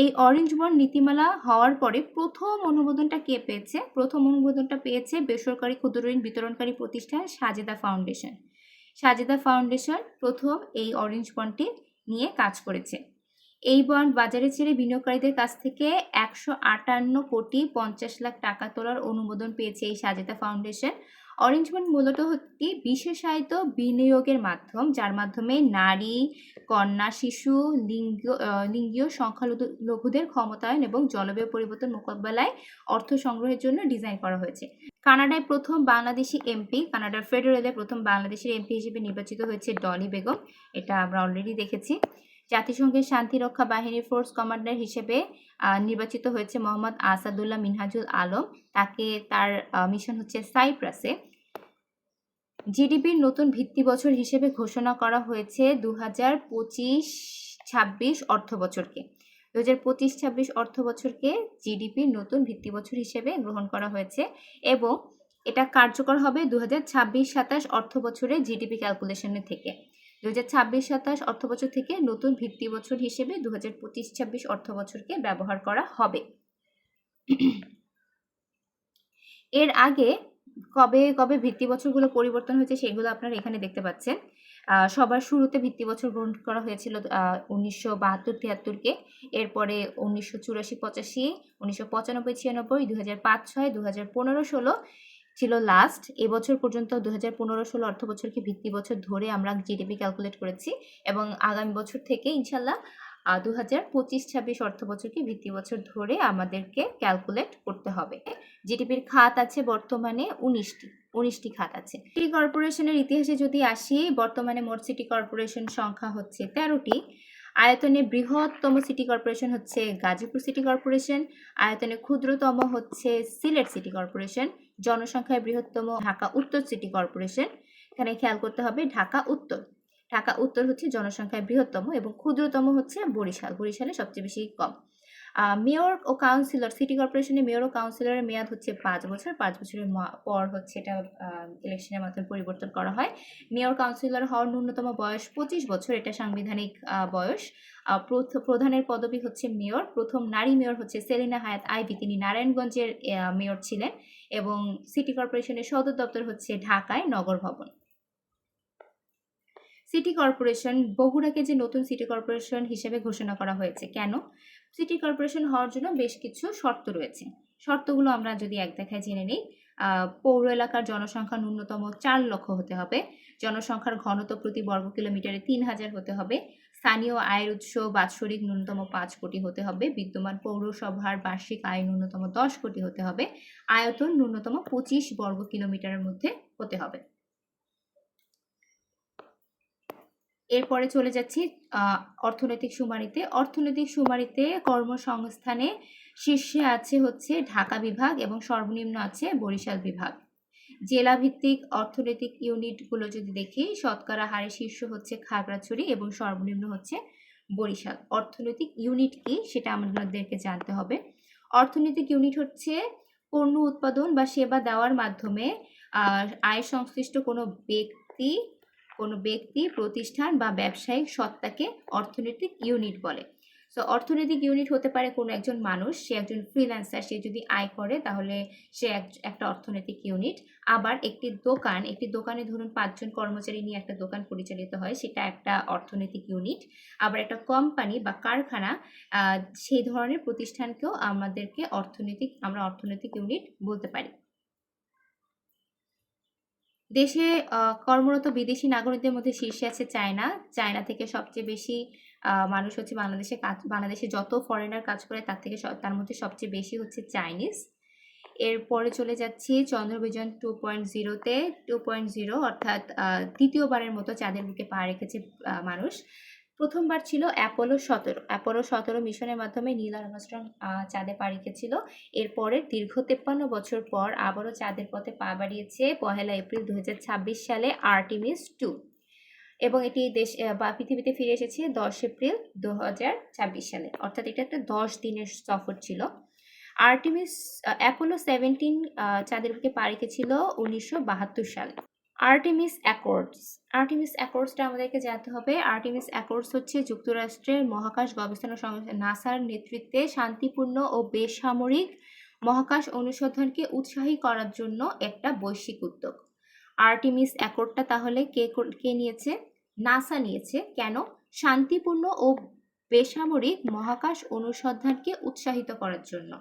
এই অরেঞ্জ বন্ড নীতিমালা হওয়ার পরে প্রথম অনুমোদনটা কে পেয়েছে? প্রথম অনুমোদনটা পেয়েছে বেসরকারি ক্ষুদ্র ঋণ বিতরণকারী প্রতিষ্ঠান সাজেদা ফাউন্ডেশন প্রথম এই অরেঞ্জ বন্ডটি নিয়ে কাজ করেছে। এই বন্ড বাজারে ছেড়ে বিনিয়োগকারীদের কাছ থেকে 158.50 কোটি টাকা তোলার অনুমোদন পেয়েছে এই সাজেদা ফাউন্ডেশন। অরেঞ্জমেন্ট মূলত একটি বিশেষায়িত বিনিয়োগের মাধ্যম, যার মাধ্যমে নারী, কন্যা, শিশু, লিঙ্গীয় সংখ্যালঘুদের ক্ষমতায়ন এবং জলবায়ু পরিবর্তন মোকাবেলায় অর্থ সংগ্রহের জন্য ডিজাইন করা হয়েছে। কানাডায় প্রথম বাংলাদেশি এমপি, কানাডার ফেডারেলে প্রথম বাংলাদেশের এমপি হিসেবে নির্বাচিত হয়েছে ডলি বেগম, এটা আমরা অলরেডি দেখেছি। জাতিসংঘের শান্তিরক্ষা বাহিনীর ফোর্স কমান্ডার হিসেবে নির্বাচিত হয়েছে মোহাম্মদ আসাদুল্লাহ মিনহাজুল আলম, তার মিশন হচ্ছে সাইপ্রাসে। জিডিপির নতুন ভিত্তি বছর হিসেবে ঘোষণা করা হয়েছে 2025-26 অর্থ বছরকে। 2025-26 অর্থ বছরকে জিডিপির নতুন ভিত্তি বছর হিসেবে গ্রহণ করা হয়েছে এবং এটা কার্যকর হবে 2026-27 অর্থ বছরে জিডিপি ক্যালকুলেশনের থেকে। 2026-27 অর্থ বছর থেকে নতুন ভিত্তি বছর হিসেবে 2025-26 অর্থ বছরকে ব্যবহার করা হবে। এর আগে কবে কবে ভিত্তি বছরগুলো পরিবর্তন হয়েছে সেগুলো আপনারা এখানে দেখতে পাচ্ছেন। সবার শুরুতে ভিত্তি বছর গ্রহণ করা হয়েছিল 1972-73-কে, এরপরে 1984-85, 1995-96, 2005-06, 2015-16 ছিল লাস্ট। এবছর পর্যন্ত 2015-16 অর্থ বছরকে ভিত্তি বছর ধরে আমরা জিডিপি ক্যালকুলেট করেছি এবং আগামী বছর থেকে ইনশাল্লাহ 2025-26 অর্থ বছরকে ভিত্তি বছর ধরে আমাদেরকে ক্যালকুলেট করতে হবে। জিডিপির খাত আছে বর্তমানে 19টি খাত আছে। সিটি কর্পোরেশনের ইতিহাসে যদি আসি, বর্তমানে মোট সিটি কর্পোরেশন সংখ্যা হচ্ছে 13টি। আয়তনে বৃহত্তম সিটি কর্পোরেশন হচ্ছে গাজীপুর সিটি কর্পোরেশন, আয়তনে ক্ষুদ্রতম হচ্ছে সিলেট সিটি কর্পোরেশন, জনসংখ্যায় বৃহত্তম ঢাকা উত্তর সিটি কর্পোরেশন। এখানে খেয়াল করতে হবে ঢাকা উত্তর হচ্ছে জনসংখ্যায় বৃহত্তম এবং ক্ষুদ্রতম হচ্ছে বরিশালে সবচেয়ে বেশি কম। মেয়র ও কাউন্সিলর, সিটি কর্পোরেশনের মেয়র ও কাউন্সিলরের মেয়াদ হচ্ছে 5 বছর। 5 বছরের পর হচ্ছে এটা ইলেকশনের মাধ্যমে পরিবর্তন করা হয়। মেয়র কাউন্সিলর হওয়ার ন্যূনতম বয়স 25 বছর, এটা সাংবিধানিক বয়স। প্রধানের পদবি হচ্ছে মেয়র। প্রথম নারী মেয়র হচ্ছে সেলিনা হায়াত আইভি, তিনি নারায়ণগঞ্জের মেয়র ছিলেন এবং সিটি কর্পোরেশনের সদর দপ্তর হচ্ছে ঢাকায় নগর ভবন। সিটি কর্পোরেশন বগুড়াকে যে নতুন সিটি কর্পোরেশন হিসেবে ঘোষণা করা হয়েছে, কেন? সিটি কর্পোরেশন হওয়ার জন্য বেশ কিছু শর্ত রয়েছে। শর্তগুলো আমরা যদি এক দেখায় জেনে নিই। পৌর এলাকার জনসংখ্যা ন্যূনতম 4 লক্ষ হতে হবে, জনসংখ্যার ঘনত্ব প্রতি বর্গ কিলোমিটারে 3000 হতে হবে, স্থানীয় আয়ের উৎস বাৎসরিক ন্যূনতম 5 কোটি হতে হবে, বিদ্যমান পৌরসভার বার্ষিক আয় ন্যূনতম 10 কোটি হতে হবে, আয়তন ন্যূনতম 25 বর্গ কিলোমিটারের মধ্যে হতে হবে। এরপরে চলে যাচ্ছি অর্থনৈতিক শুমারিতে। অর্থনৈতিক শুমারিতে কর্মসংস্থানে শীর্ষে আছে হচ্ছে ঢাকা বিভাগ এবং সর্বনিম্ন আছে বরিশাল বিভাগ। জেলা ভিত্তিক অর্থনৈতিক ইউনিটগুলো যদি দেখি, শতকরা হারে শীর্ষ হচ্ছে খাগড়াছড়ি এবং সর্বনিম্ন হচ্ছে বরিশাল। অর্থনৈতিক ইউনিট কি সেটা আমাদেরকে জানতে হবে। অর্থনৈতিক ইউনিট হচ্ছে পণ্য উৎপাদন বা সেবা দেওয়ার মাধ্যমে আয় সংশ্লিষ্ট কোনো ব্যক্তি, প্রতিষ্ঠান বা ব্যবসায়িক সত্তাকে অর্থনৈতিক ইউনিট বলে। সো অর্থনৈতিক ইউনিট হতে পারে কোনো একজন মানুষ, সে একজন ফ্রিল্যান্সার, সে যদি আয় করে তাহলে সে একটা অর্থনৈতিক ইউনিট। আবার একটি দোকানে ধরুন 5 জন কর্মচারী নিয়ে একটা দোকান পরিচালিত হয়, সেটা একটা অর্থনৈতিক ইউনিট। আবার একটা কোম্পানি বা কারখানা, সেই ধরনের প্রতিষ্ঠানকেও আমরা অর্থনৈতিক ইউনিট বলতে পারি। দেশে কর্মরত বিদেশি নাগরিকদের মধ্যে শীর্ষে আছে চায়না থেকে সবচেয়ে বেশি মানুষ হচ্ছে বাংলাদেশে যত ফরেনার কাজ করে তার মধ্যে সবচেয়ে বেশি হচ্ছে চাইনিজ। এরপরে চলে যাচ্ছি চন্দ্রভিজন 2.0-তে। 2.0 অর্থাৎ দ্বিতীয়বারের মতো চাঁদের বুকে পা রেখেছে মানুষ। প্রথমবার ছিল অ্যাপোলো 17 মিশনের মাধ্যমে নীল আর্মস্ট্রং চাঁদে পা রেখেছিল। এরপরে দীর্ঘ 53 বছর পর আবারও চাঁদের পথে পা বাড়িয়েছে 1 এপ্রিল 2026 সালে আর্টেমিস 2, এবং এটি পৃথিবীতে ফিরে এসেছে 10 এপ্রিল 2026 সালে, অর্থাৎ এটা একটা 10 দিনের সফর ছিল। অ্যাপোলো 17 চাঁদের বুকে পা রেখেছিল 1972 সালে। আর্টেমিস অ্যাকর্ডসটা আমাদেরকে জানতে হবে। আর্টেমিস অ্যাকর্ডস হচ্ছে যুক্তরাষ্ট্রের মহাকাশ গবেষণা সংস্থা নাসার নেতৃত্বে শান্তিপূর্ণ ও বেসামরিক মহাকাশ অনুসন্ধানকে উৎসাহী করার জন্য একটা বৈশ্বিক উদ্যোগ। আর্টেমিস অ্যাকর্ডটা তাহলে কে নিয়েছে? নাসা নিয়েছে। কেন? শান্তিপূর্ণ ও বেসামরিক মহাকাশ অনুসন্ধানকে উৎসাহিত করার জন্য।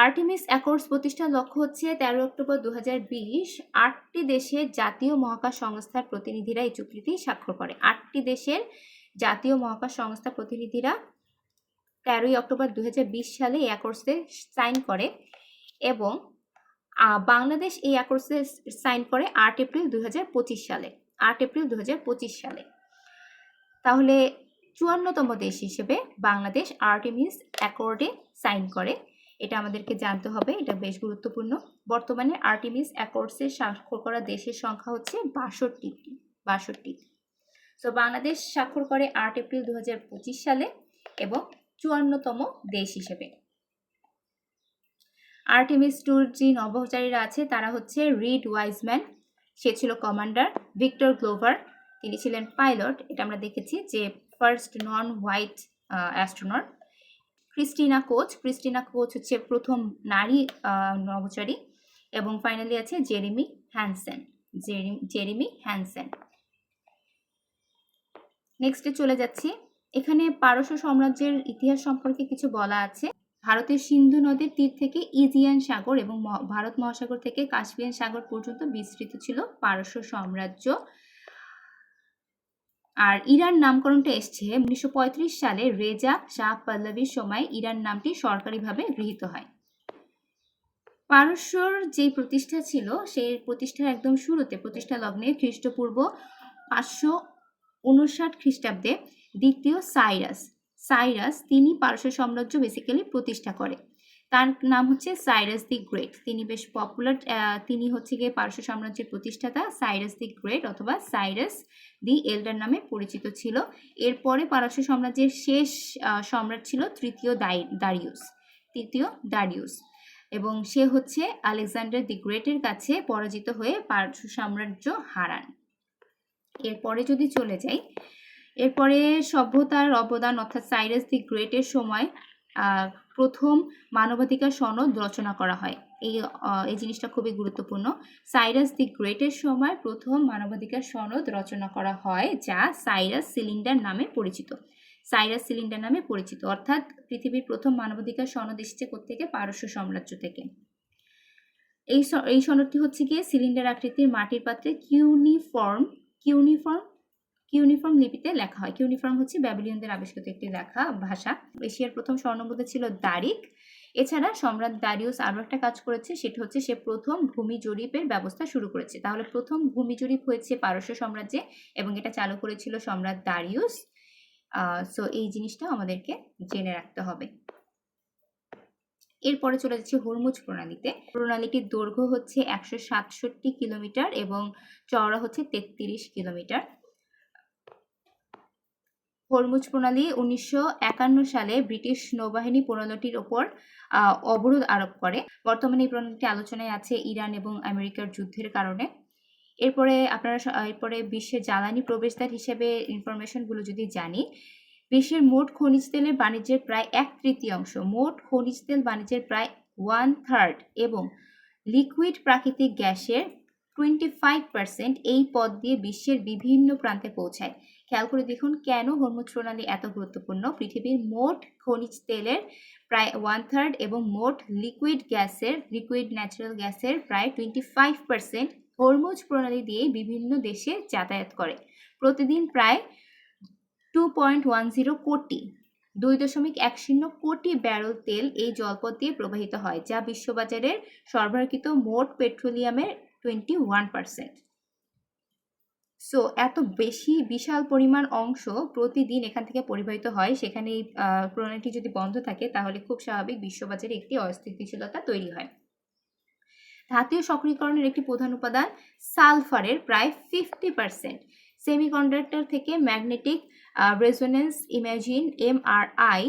আর্টেমিস অ্যাকর্ডস প্রতিষ্ঠার লক্ষ্য হচ্ছে 13 অক্টোবর 2020 8টি দেশের জাতীয় মহাকাশ সংস্থার প্রতিনিধিরা এই চুক্তিটি স্বাক্ষর করে। 8টি দেশের জাতীয় মহাকাশ সংস্থা প্রতিনিধিরা 13 অক্টোবর 2020 সালে এই অ্যাকর্ডসে সাইন করে এবং বাংলাদেশ এই অ্যাকর্ডসে সাইন করে 8 এপ্রিল 2025 সালে। 8 এপ্রিল 2025 সালে। তাহলে 54তম দেশ হিসেবে বাংলাদেশ আর্টেমিস অ্যাকর্ডে সাইন করে। এটা আমাদেরকে জানতে হবে, এটা বেশ গুরুত্বপূর্ণ। বর্তমানে আর্টেমিস অ্যাকর্ডসে স্বাক্ষর করা দেশের সংখ্যা হচ্ছে 62টি। সো বাংলাদেশ স্বাক্ষর করে 8 এপ্রিল 2025 সালে এবং 54তম দেশ হিসেবে। আর্টেমিস 2 যে নভোচারীরা আছে তারা হচ্ছে রিড ওয়াইজম্যান, সে ছিল কমান্ডার। ভিক্টর গ্লোভার, তিনি ছিলেন পাইলট, এটা আমরা দেখেছি যে first non white astronaut. Christina Koch হচ্ছে প্রথম নারী নভোচারী। এবং ফাইনালি আছে জেরেমি হ্যানসেন। নেক্সটে চলে যাচ্ছি। এখানে পারস্য সাম্রাজ্যের ইতিহাস সম্পর্কে কিছু বলা আছে। ভারতের সিন্ধু নদীর তীর থেকে ইজিয়ান সাগর এবং ভারত মহাসাগর থেকে কাস্পিয়ান সাগর পর্যন্ত বিস্তৃত ছিল পারস্য সাম্রাজ্য। আর ইরান নামকরণটা এসছে 1935 সালে রেজা শাহ পাহ্লভীর সময় ইরান নামটি সরকারিভাবে গৃহীত হয়। পারস্যর যে প্রতিষ্ঠা ছিল সেই প্রতিষ্ঠার একদম শুরুতে, প্রতিষ্ঠা লগ্নে খ্রিস্টপূর্ব 559 খ্রিস্টাব্দে দ্বিতীয় সাইরাস তিনি পারস্য সাম্রাজ্য বেসিক্যালি প্রতিষ্ঠা করে। তার নাম হচ্ছে সাইরাস দি গ্রেট। তিনি বেশ পপুলার, তিনি হচ্ছে গিয়ে পারস্য সাম্রাজ্যের প্রতিষ্ঠাতা। সাইরাস দি গ্রেট অথবা সাইরাস দি এল্ডার নামে পরিচিত ছিল। এরপরে পারস্য সাম্রাজ্যের শেষ সম্রাট ছিল তৃতীয় দারিউস এবং সে হচ্ছে আলেকজান্ডার দি গ্রেটের কাছে পরাজিত হয়ে পারস্য সাম্রাজ্য হারান। এরপরে যদি চলে যাই, এরপরে সভ্যতার অবদান অর্থাৎ সাইরাস দি গ্রেটের সময় প্রথম মানবাধিকার সনদ রচনা করা হয়। এই জিনিসটা খুবই গুরুত্বপূর্ণ। সাইরাস দি গ্রেটের সময় প্রথম মানবাধিকার সনদ রচনা করা হয়, যা সাইরাস সিলিন্ডার নামে পরিচিত। অর্থাৎ পৃথিবীর প্রথম মানবাধিকার সনদ এসেছে কোত্থেকে? পারস্য সাম্রাজ্য থেকে। এই সনদটি হচ্ছে গিয়ে সিলিন্ডার আকৃতির মাটির পাত্রে কিউনিফর্ম লিপিতে লেখা হয়। কিউনিফর্ম হচ্ছে ব্যাবিলিয়নদের আবিষ্কৃত একটি লেখা ভাষা। এশিয়ার প্রথম স্বর্ণমুদ্রা ছিল দারিক। এছাড়া সম্রাট দারিউস আরও একটা কাজ করেছে, সেটা হচ্ছে সে প্রথম ভূমি জরিপের ব্যবস্থা শুরু করেছে। তাহলে প্রথম ভূমি জরিপ হয়েছে পারস্য সাম্রাজ্যে এবং এটা চালু করেছিল সম্রাট দারিউস। সো এই জিনিসটা আমাদেরকে জেনে রাখতে হবে। এরপরে চলে যাচ্ছে হরমুজ প্রণালীতে। প্রণালীটির দৈর্ঘ্য হচ্ছে 167 কিলোমিটার এবং চওড়া হচ্ছে 33 কিলোমিটার। হরমুজ প্রণালী 1951 সালে ব্রিটিশ নৌবাহিনী প্রণালীটির ওপর অবরোধ আরোপ করে। বর্তমানে এই প্রণালীটি আলোচনায় আছে ইরান এবং আমেরিকার যুদ্ধের কারণে। এরপরে বিশ্বের জ্বালানি প্রবেশদ্বার হিসেবে ইনফরমেশনগুলো যদি জানি, বিশ্বের মোট খনিজ তেলের বাণিজ্যের প্রায় 1/3 এবং লিকুইড প্রাকৃতিক গ্যাসের 25% এই পথ দিয়ে বিশ্বের বিভিন্ন প্রান্তে পৌঁছায়। খেয়াল করে দেখুন কেন হরমুজ প্রণালী এত গুরুত্বপূর্ণ। পৃথিবীর মোট খনিজ তেলের প্রায় 1/3 এবং মোট লিকুইড ন্যাচারাল গ্যাসের প্রায় 25% হরমুজ প্রণালী দিয়ে বিভিন্ন দেশে যাতায়াত করে। প্রতিদিন প্রায় 2.10 কোটি ব্যারেল তেল এই জলপথ দিয়ে প্রবাহিত হয়, যা বিশ্ববাজারের সরবরাহকৃত মোট পেট্রোলিয়ামের 21%। সো এত বিশাল পরিমাণ অংশ প্রতিদিন এখান থেকে পরিবাহিত হয়। সেখানে এই প্রণালীটি যদি বন্ধ থাকে তাহলে খুব স্বাভাবিক বিশ্ববাজারে একটি অস্থিতিশীলতা তৈরি হয়। ধাতুীয় সক্রিয়করণের একটি প্রধান উপাদান সালফারের প্রায় 50%। সেমিকন্ডাক্টর থেকে ম্যাগনেটিক রেজোনেন্স ইমেজিং এমআরআই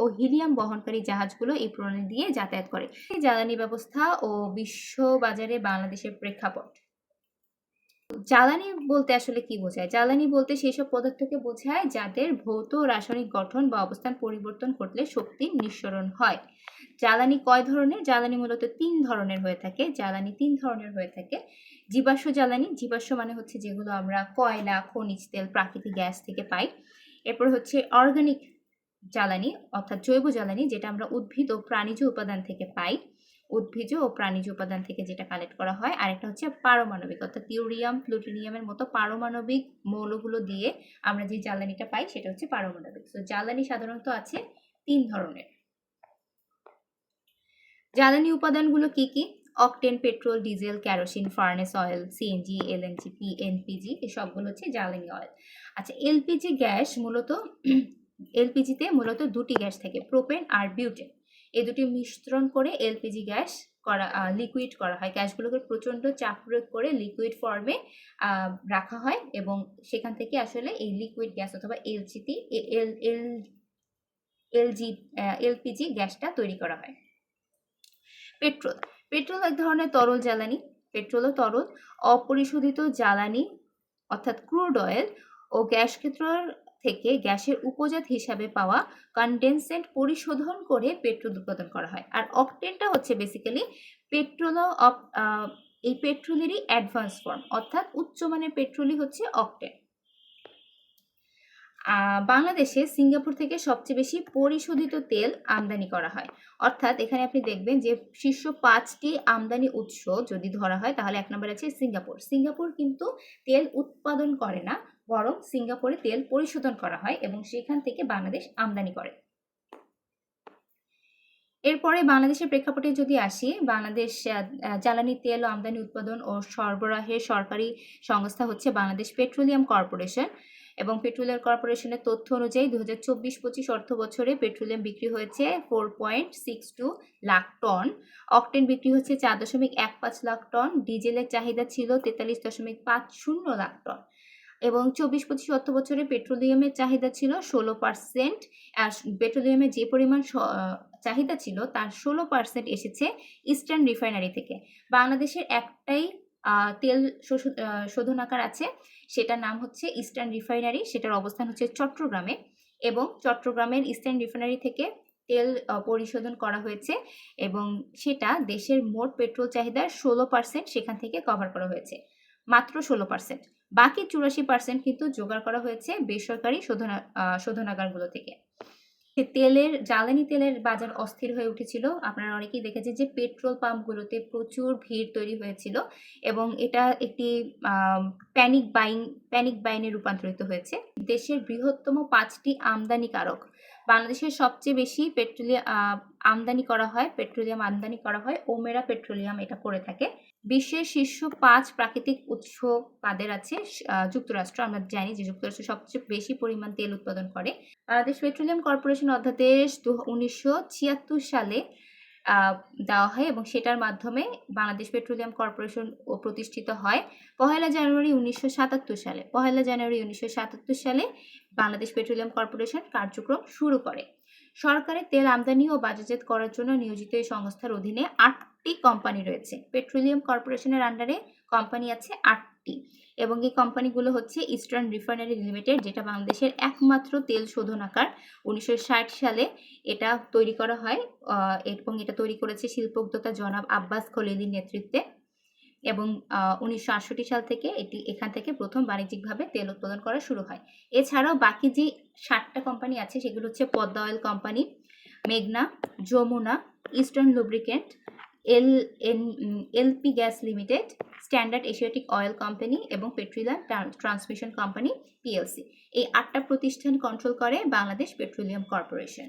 ও হিলিয়াম বহনকারী জাহাজগুলো এই প্রণালী দিয়ে যাতায়াত করে। জ্বালানি ব্যবস্থা ও বিশ্ববাজারে বাংলাদেশের প্রেক্ষাপট। জ্বালানি বলতে আসলে কি বোঝায়? জ্বালানি বলতে সেসব পদার্থকে বোঝায় যাদের ভৌত রাসায়নিক গঠন বা অবস্থান পরিবর্তন করলে শক্তির নিঃসরণ হয়। জ্বালানি কয় ধরনের? জ্বালানি মূলত 3 ধরনের হয়ে থাকে। জীবাশ্ম জ্বালানি, জীবাশ্ম মানে হচ্ছে যেগুলো আমরা কয়লা, খনিজ তেল, প্রাকৃতিক গ্যাস থেকে পাই। এরপর হচ্ছে অর্গানিক জ্বালানি অর্থাৎ জৈব জ্বালানি, যেটা আমরা উদ্ভিদ ও প্রাণীজ উপাদান থেকে পাই, উদ্ভিজ ও প্রাণীজ উপাদান থেকে যেটা কালেক্ট করা হয়। আরেকটা হচ্ছে পারমাণবিক, অর্থাৎ ইউরেনিয়াম প্লুটোনিয়ামের মতো পারমাণবিক মৌলগুলো দিয়ে আমরা যে জ্বালানিটা পাই সেটা হচ্ছে পারমাণবিক। তো জ্বালানি সাধারণত আছে 3 ধরনের। জ্বালানি উপাদানগুলো কি কি? Octane, petrol, diesel, kerosene, furnace oil, CNG, LNG, NPG, এই সবগুলো হচ্ছে জ্বালানি অয়েল। আচ্ছা, এলপিজি গ্যাস মূলত এলপিজিতে মূলত দুটি গ্যাস থাকে, প্রোপেন আর বিউটেন। এই দুটি মিশ্রণ করে এলপিজি গ্যাস লিকুইড করা হয়। গ্যাসগুলোকে প্রচণ্ড চাপ প্রয়োগ করে লিকুইড ফর্মে রাখা হয় এবং সেখান থেকে আসলে এই লিকুইড গ্যাস অথবা এলপিজি গ্যাসটা তৈরি করা হয়। পেট্রোল এক ধরনের তরল জ্বালানি। পেট্রোলও তরল। অপরিশোধিত জ্বালানি অর্থাৎ ক্রুড অয়েল ও গ্যাস ক্ষেত্র থেকে গ্যাসের উপজাত হিসাবে পাওয়া কনডেনসেন্ট পরিশোধন করে পেট্রোল উৎপাদন করা হয়। আর অকটেনটা হচ্ছে বেসিক্যালি এই পেট্রোলেরই অ্যাডভান্স ফর্ম, অর্থাৎ উচ্চমানের পেট্রোলই হচ্ছে অকটেন। বাংলাদেশে সিঙ্গাপুর থেকে সবচেয়ে বেশি পরিশোধিত তেল আমদানি করা হয়। অর্থাৎ এখানে আপনি দেখবেন যে শীর্ষ 5টি আমদানি উৎস যদি ধরা হয় তাহলে 1 নম্বরে আছে সিঙ্গাপুর। সিঙ্গাপুর কিন্তু তেল উৎপাদন করে না, বরং সিঙ্গাপুরে তেল পরিশোধন করা হয় এবং সেখান থেকে বাংলাদেশ আমদানি করে। এরপরে বাংলাদেশের প্রেক্ষাপটে যদি আসি, বাংলাদেশ জ্বালানি তেল ও আমদানি উৎপাদন ও সরবরাহের সরকারি সংস্থা হচ্ছে বাংলাদেশ পেট্রোলিয়াম কর্পোরেশন এবং পেট্রোলিয়াম কর্পোরেশনের তথ্য অনুযায়ী 2024-25 অর্থ বছরে পেট্রোলিয়াম বিক্রি হয়েছে 4.62 লাখ টন, অকটেন বিক্রি হচ্ছে 4.15 লাখ টন, ডিজেলের চাহিদা ছিল 43.50 লাখ টন এবং 24-25 অর্থ বছরে পেট্রোলিয়ামের চাহিদা ছিল 16%। আর পেট্রোলিয়ামের যে পরিমাণ চাহিদা ছিল তার 16% এসেছে ইস্টার্ন রিফাইনারি থেকে। বাংলাদেশের একটাই তেল শোধনাগার আছে, সেটার নাম হচ্ছে ইস্টার্ন রিফাইনারি, সেটার অবস্থান হচ্ছে চট্টগ্রামে এবং চট্টগ্রামের ইস্টার্ন রিফাইনারি থেকে তেল পরিশোধন করা হয়েছে এবং সেটা দেশের মোট পেট্রোল চাহিদার 16% সেখান থেকে কভার করা হয়েছে, মাত্র 16%। বাকি 84% কিন্তু জোগাড় করা হয়েছে বেসরকারি শোধনাগারগুলো থেকে। জ্বালানি তেলের বাজার অস্থির হয়ে উঠেছিল। আপনারা অনেকেই দেখেছেন যে পেট্রোল পাম্পগুলোতে প্রচুর ভিড় তৈরি হয়েছিল এবং এটা একটি প্যানিক বাইনে রূপান্তরিত হয়েছে। দেশের বৃহত্তম 5টি আমদানিকারক, বাংলাদেশের সবচেয়ে বেশি পেট্রোলিয়াম আমদানি করা হয় ওমেরা পেট্রোলিয়াম এটা করে থাকে। বিশ্বের শীর্ষ 5 প্রাকৃতিক উৎস কাদের আছে? যুক্তরাষ্ট্র। আমরা জানি যে যুক্তরাষ্ট্র সবচেয়ে বেশি পরিমাণ তেল উৎপাদন করে। বাংলাদেশ পেট্রোলিয়াম কর্পোরেশন অধ্যাদেশ 1976 সালে দেওয়া হয় এবং সেটার মাধ্যমে বাংলাদেশ পেট্রোলিয়াম কর্পোরেশন প্রতিষ্ঠিত হয় 1 জানুয়ারি 1977 সালে। 1 জানুয়ারি 1977 সালে বাংলাদেশ পেট্রোলিয়াম কর্পোরেশন কার্যক্রম শুরু করে। সরকারের তেল আমদানি ও বাজারজাত করার জন্য নিয়োজিত এই সংস্থার অধীনে 8টি কোম্পানি রয়েছে। পেট্রোলিয়াম কর্পোরেশনের আন্ডারে কোম্পানি আছে 8টি এবং এই কোম্পানিগুলো হচ্ছে ইস্টার্ন রিফাইনারি লিমিটেড, যেটা বাংলাদেশের একমাত্র তেল শোধনাগার। 1960 সালে এটা তৈরি করা হয় এবং এটা তৈরি করেছে শিল্পোদ্যোক্তা জনাব আব্বাস খলিলির নেতৃত্বে এবং 1968 সাল থেকে এখান থেকে প্রথম বাণিজ্যিকভাবে তেল উৎপাদন করা শুরু হয়। এছাড়াও বাকি যে 7টা কোম্পানি আছে সেগুলো হচ্ছে পদ্মা অয়েল কোম্পানি, মেঘনা, Jamuna, eastern lubricant, LP gas limited, standard Asiatic oil company এবং পেট্রোলিয়াম ট্রান্সমিশন কোম্পানি পিএলসি। এই 8টা প্রতিষ্ঠান কন্ট্রোল করে বাংলাদেশ পেট্রোলিয়াম কর্পোরেশন।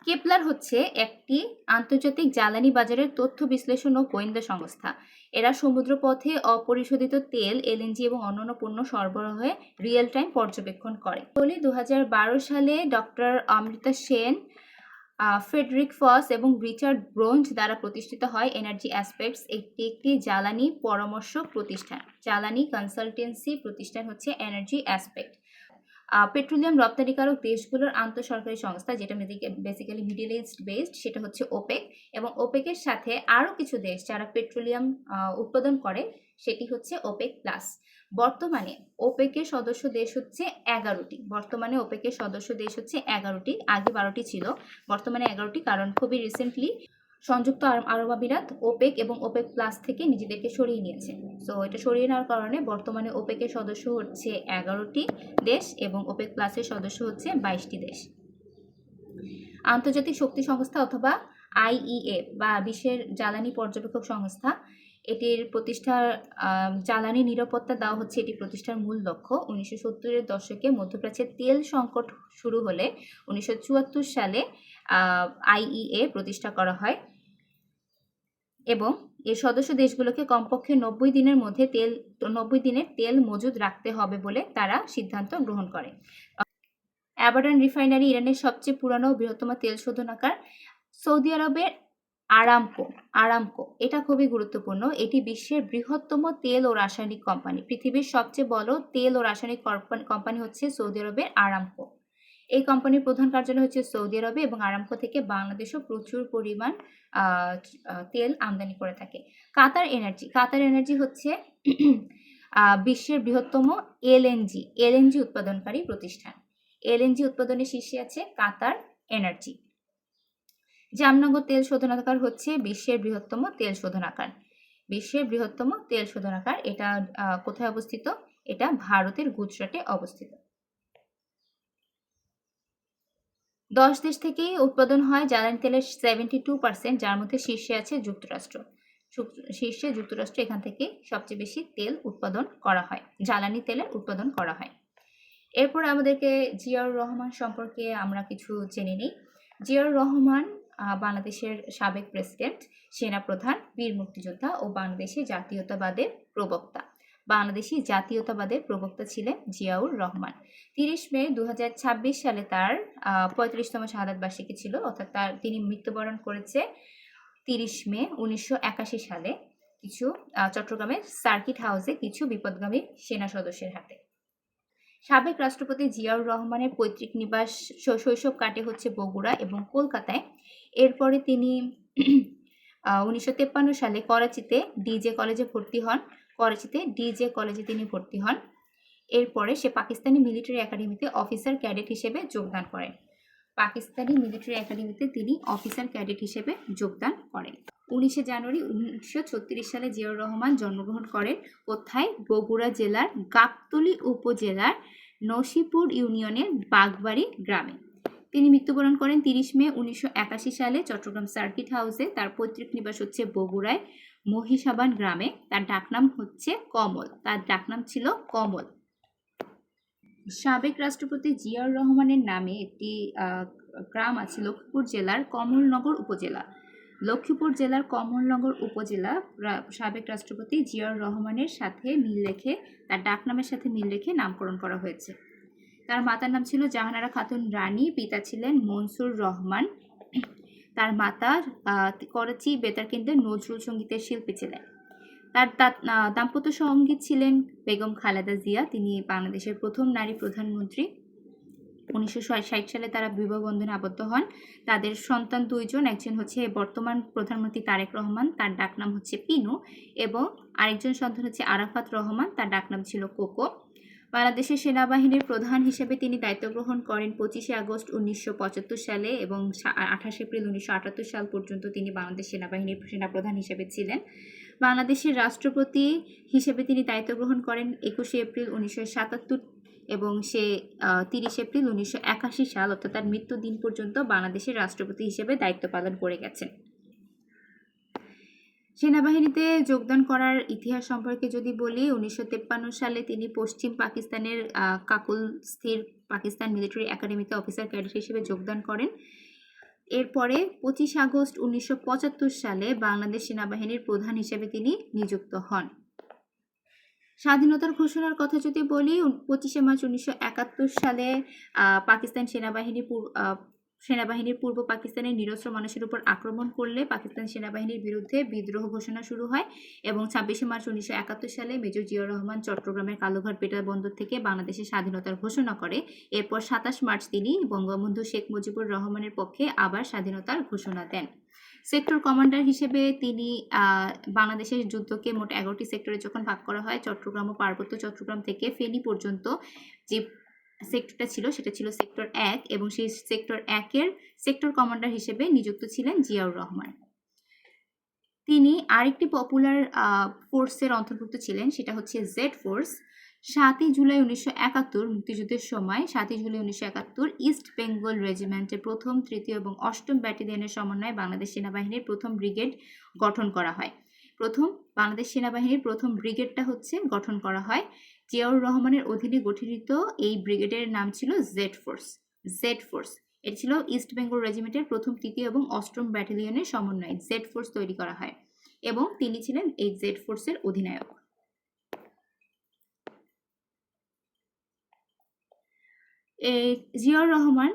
কেপলার হচ্ছে একটি আন্তর্জাতিক জ্বালানি বাজারের তথ্য বিশ্লেষণ ও গোয়েন্দা সংস্থা। এরা সমুদ্রপথে অপরিশোধিত তেল, এলএনজি এবং অন্যান্য পণ্য সরবরাহে রিয়েল টাইম পর্যবেক্ষণ করে। 2012 সালে ডক্টর অমৃতা সেন, ফ্রেডরিক ফস এবং রিচার্ড ব্রোঞ্জ দ্বারা প্রতিষ্ঠিত হয় এনার্জি অ্যাসপেক্টস, একটি জ্বালানি পরামর্শ প্রতিষ্ঠান। জ্বালানি কনসালটেন্সি প্রতিষ্ঠান হচ্ছে এনার্জি অ্যাসপেক্ট। পেট্রোলিয়াম রপ্তানিকারক দেশগুলোর আন্তঃসরকারি সংস্থা, যেটা বেসিক্যালি মিডল ইস্ট বেসড, সেটা হচ্ছে ওপেক এবং ওপেকের সাথে আরও কিছু দেশ যারা পেট্রোলিয়াম উৎপাদন করে, সেটি হচ্ছে ওপেক প্লাস। বর্তমানে ওপেকের সদস্য দেশ হচ্ছে 11টি। আগে 12টি ছিল, বর্তমানে 11টি, কারণ খুবই রিসেন্টলি সংযুক্ত আরব আমিরাত ওপেক এবং ওপেক প্লাস থেকে নিজেদেরকে সরিয়ে নিয়েছে। সো এটা সরিয়ে নেওয়ার কারণে বর্তমানে ওপেকের সদস্য হচ্ছে 11টি দেশ এবং ওপেক প্লাসের সদস্য হচ্ছে 22টি দেশ। আন্তর্জাতিক শক্তি সংস্থা অথবা আইইএ বা বিশ্বের জ্বালানি পর্যবেক্ষক সংস্থা, এটির প্রতিষ্ঠার জ্বালানি নিরাপত্তা দেওয়া হচ্ছে এটি প্রতিষ্ঠার মূল লক্ষ্য। 1970-এর দশকে মধ্যপ্রাচ্যে তেল সংকট শুরু হলে 1974 সালে আইইএ প্রতিষ্ঠা করা হয় এবং এর সদস্য দেশগুলোকে কমপক্ষে 90 দিনের মধ্যে 90 দিনের তেল মজুদ রাখতে হবে বলে তারা সিদ্ধান্ত গ্রহণ করে। অ্যাবাডান রিফাইনারি ইরানের সবচেয়ে পুরানো ও বৃহত্তম তেল শোধনাগার। সৌদি আরবের আরামকো এটা খুবই গুরুত্বপূর্ণ। এটি বিশ্বের বৃহত্তম তেল ও রাসায়নিক কোম্পানি। পৃথিবীর সবচেয়ে বড় তেল ও রাসায়নিক কোম্পানি হচ্ছে সৌদি আরবের আরামকো। এই কোম্পানির প্রধান কার্যালয় হচ্ছে সৌদি আরবে এবং আরামকো থেকে বাংলাদেশও প্রচুর পরিমাণ তেল আমদানি করে থাকে। কাতার এনার্জি হচ্ছে বিশ্বের বৃহত্তম এলএনজি উৎপাদনকারী প্রতিষ্ঠান। এলএনজি উৎপাদনের শীর্ষে আছে কাতার এনার্জি। জামনগর তেল শোধনাগার হচ্ছে বিশ্বের বৃহত্তম তেল শোধনাগার। এটা কোথায় অবস্থিত? এটা ভারতের গুজরাটে অবস্থিত। 10 দেশ থেকেই উৎপাদন হয় জ্বালানি তেলের 72%, যার মধ্যে শীর্ষে আছে যুক্তরাষ্ট্র। এখান থেকে সবচেয়ে বেশি তেল উৎপাদন করা হয়, জ্বালানি তেলের উৎপাদন করা হয়। এরপর আমাদেরকে জিয়াউর রহমান সম্পর্কে আমরা কিছু জেনে নিই। জিয়াউর রহমান বাংলাদেশের সাবেক প্রেসিডেন্ট, সেনাপ্রধান, বীর মুক্তিযোদ্ধা ও বাংলাদেশি জাতীয়তাবাদের প্রবক্তা ছিলেন জিয়াউর রহমান। 30 মে 2026 সালে তার 35তম শাহাদাত বার্ষিকী ছিল, অর্থাৎ তিনি মৃত্যুবরণ করেছে 30 মে 1981 সালে চট্টগ্রামের সার্কিট হাউসে কিছু বিপদগামী সেনা সদস্যের হাতে। সাবেক রাষ্ট্রপতি জিয়াউর রহমানের পৈতৃক নিবাস শৈশব কাটে হচ্ছে বগুড়া এবং কলকাতায়। এরপরে তিনি 1953 সালে করাচিতে ডিজে কলেজে তিনি ভর্তি হন। এরপরে সে পাকিস্তানি মিলিটারি একাডেমিতে অফিসার ক্যাডেট হিসেবে যোগদান করেন। 19 জানুয়ারি 1936 সালে জিয়াউর রহমান জন্মগ্রহণ করেন। কোথায়? বগুড়া জেলার গাবতলী উপজেলার নসিপুর ইউনিয়নের বাগবাড়ি গ্রামে। তিনি মৃত্যুবরণ করেন 30 মে 1981 সালে চট্টগ্রাম সার্কিট হাউসে। তার পৈতৃক নিবাস হচ্ছে বগুড়ায় মহিষাবান গ্রামে। তার ডাকনাম ছিল কমল। সাবেক রাষ্ট্রপতি জিয়াউর রহমানের নামে একটি গ্রাম আছে লক্ষ্মীপুর জেলার কমলনগর উপজেলা। সাবেক রাষ্ট্রপতি জিয়াউর রহমানের সাথে তার ডাকনামের সাথে মিল রেখে নামকরণ করা হয়েছে। তার মাতার নাম ছিল জাহানারা খাতুন রানী, পিতা ছিলেন মনসুর রহমান। তার মাতা করাচি বেতার কেন্দ্রের নজরুল সঙ্গীতের শিল্পী ছিলেন। তার দাম্পত্য সঙ্গী ছিলেন বেগম খালেদা জিয়া, তিনি বাংলাদেশের প্রথম নারী প্রধানমন্ত্রী। 1960 সালে তারা বিবাহ বন্ধনে আবদ্ধ হন। তাদের সন্তান 2 জন, একজন হচ্ছে বর্তমান প্রধানমন্ত্রী তারেক রহমান, তার ডাকনাম হচ্ছে পিনু, এবং আরেকজন সন্তান হচ্ছে আরাফাত রহমান, তার ডাকনাম ছিল কোকো। বাংলাদেশের সেনাবাহিনীর প্রধান হিসেবে তিনি দায়িত্ব গ্রহণ করেন 25 আগস্ট 1975 সালে এবং 28 এপ্রিল 1978 সাল পর্যন্ত তিনি বাংলাদেশ সেনাবাহিনীর সেনাপ্রধান হিসেবে ছিলেন। বাংলাদেশের রাষ্ট্রপতি হিসেবে তিনি দায়িত্ব গ্রহণ করেন 21 এপ্রিল 1977 এবং সে 30 এপ্রিল 1981 সাল, অর্থাৎ তার মৃত্যু দিন পর্যন্ত বাংলাদেশের রাষ্ট্রপতি হিসেবে দায়িত্ব পালন করে গেছেন। সেনাবাহিনীতে যোগদান করার ইতিহাস সম্পর্কে যদি বলি, 1953 সালে তিনি পশ্চিম পাকিস্তানের কাকুল স্থির পাকিস্তান মিলিটারি একাডেমিতে অফিসার ক্যাডেট হিসেবে যোগদান করেন। এরপরে 25 আগস্ট 1975 সালে বাংলাদেশ সেনাবাহিনীর প্রধান হিসেবে তিনি নিযুক্ত হন। স্বাধীনতার ঘোষণার কথা যদি বলি, 25 মার্চ 1971 সালে পাকিস্তান সেনাবাহিনীর পূর্ব পাকিস্তানের নিরস্ত্র মানুষের উপর আক্রমণ করলে পাকিস্তান সেনাবাহিনীর বিরুদ্ধে বিদ্রোহ ঘোষণা শুরু হয় এবং 26 মার্চ 1971 সালে মেজর জিয়াউর রহমান চট্টগ্রামের কালুঘাট বেতার বন্দর থেকে বাংলাদেশের স্বাধীনতার ঘোষণা করে। এরপর 27 মার্চ তিনি বঙ্গবন্ধু শেখ মুজিবুর রহমানের পক্ষে আবার স্বাধীনতার ঘোষণা দেন। সেক্টর কমান্ডার হিসেবে তিনি বাংলাদেশের যুদ্ধকে মোট 11টি সেক্টরে যখন ভাগ করা হয়, চট্টগ্রাম ও পার্বত্য চট্টগ্রাম থেকে ফেনী পর্যন্ত যে সেক্টরটা ছিল সেটা ছিল সেক্টর 1 এবং সেই সেক্টর 1 এর সেক্টর কমান্ডার হিসেবে নিযুক্ত ছিলেন জিয়াউর রহমান। তিনি আরেকটি পপুলার ফোর্সের অন্তর্ভুক্ত ছিলেন, সেটা হচ্ছে জেড ফোর্স। 7ই জুলাই 1971 মুক্তিযুদ্ধের সময় 7ই জুলাই 1971 ইস্ট বেঙ্গল রেজিমেন্টের প্রথম, তৃতীয় এবং অষ্টম ব্যাটালিয়নের সমন্বয়ে বাংলাদেশ সেনাবাহিনীর প্রথম ব্রিগেড গঠন করা হয়। বাংলাদেশ সেনাবাহিনীর প্রথম ব্রিগেডটা গঠন করা হয়। জিয়াউর রহমানের অধীনে গঠিত এই ব্রিগেডের নাম ছিল জেড ফোর্স। জেড ফোর্স এটি ছিল ইস্ট বেঙ্গল রেজিমেন্টের প্রথম, তৃতীয় এবং অষ্টম ব্যাটালিয়নের সমন্বয়ে জেড ফোর্স তৈরি করা হয় এবং তিনি ছিলেন এই জেড ফোর্সের অধিনায়ক। জিয়াউর রহমান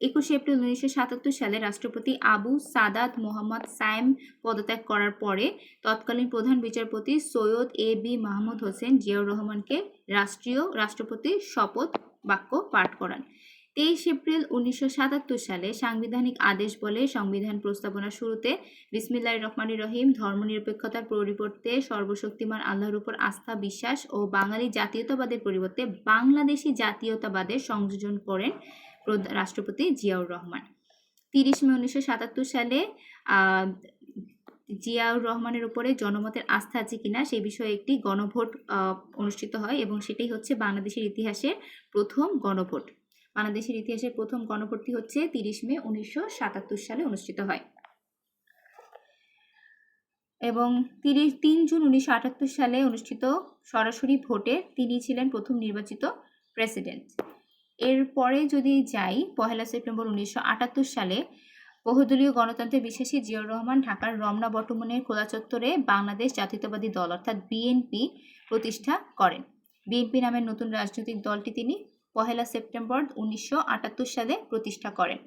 21শে এপ্রিল 1977 সালে রাষ্ট্রপতি আবু সাদাত মোহাম্মদ সায়েম পদত্যাগ করার পরে তৎকালীন প্রধান বিচারপতি সৈয়দ এ.বি. মাহমুদ হোসেন জিয়াউর রহমানকে রাষ্ট্রপতির শপথ বাক্য পাঠ করান। 23 এপ্রিল 1977 সালে সাংবিধানিক আদেশ বলে সংবিধান প্রস্তাবনার শুরুতে বিসমিল্লাহির রহমানির রহিম, ধর্মনিরপেক্ষতার পরিবর্তে সর্বশক্তিমান আল্লাহর উপর আস্থা বিশ্বাস ও বাঙালি জাতীয়তাবাদের পরিবর্তে বাংলাদেশি জাতীয়তাবাদের সংযোজন করেন রাষ্ট্রপতি জিয়াউর রহমান। 30 মে 1977 সালে জিয়াউর রহমানের উপরে জনমতের আস্থা আছে কিনা সেই বিষয়ে একটি গণভোট অনুষ্ঠিত হয় এবং সেটাই হচ্ছে বাংলাদেশের ইতিহাসের প্রথম গণভোট। বাংলাদেশের ইতিহাসের প্রথম গণভোটটি 30 মে 1977 সালে অনুষ্ঠিত হয় এবং 3 জুন 1978 সালে অনুষ্ঠিত সরাসরি ভোটে তিনি ছিলেন প্রথম নির্বাচিত প্রেসিডেন্ট। এরপরে যদি যাই, 1 সেপ্টেম্বর 1978 সালে বহুদলীয় গণতন্ত্রে বিশ্বাসী জিয়াউর রহমান ঢাকার রমনা বটমূলের খোলা চত্বরে বাংলাদেশ জাতীয়তাবাদী দল অর্থাৎ বিএনপি প্রতিষ্ঠা করেন। বিএনপি নামের নতুন রাজনৈতিক দলটি তিনি 1 সেপ্টেম্বর 1978 সালে প্রতিষ্ঠা করেন।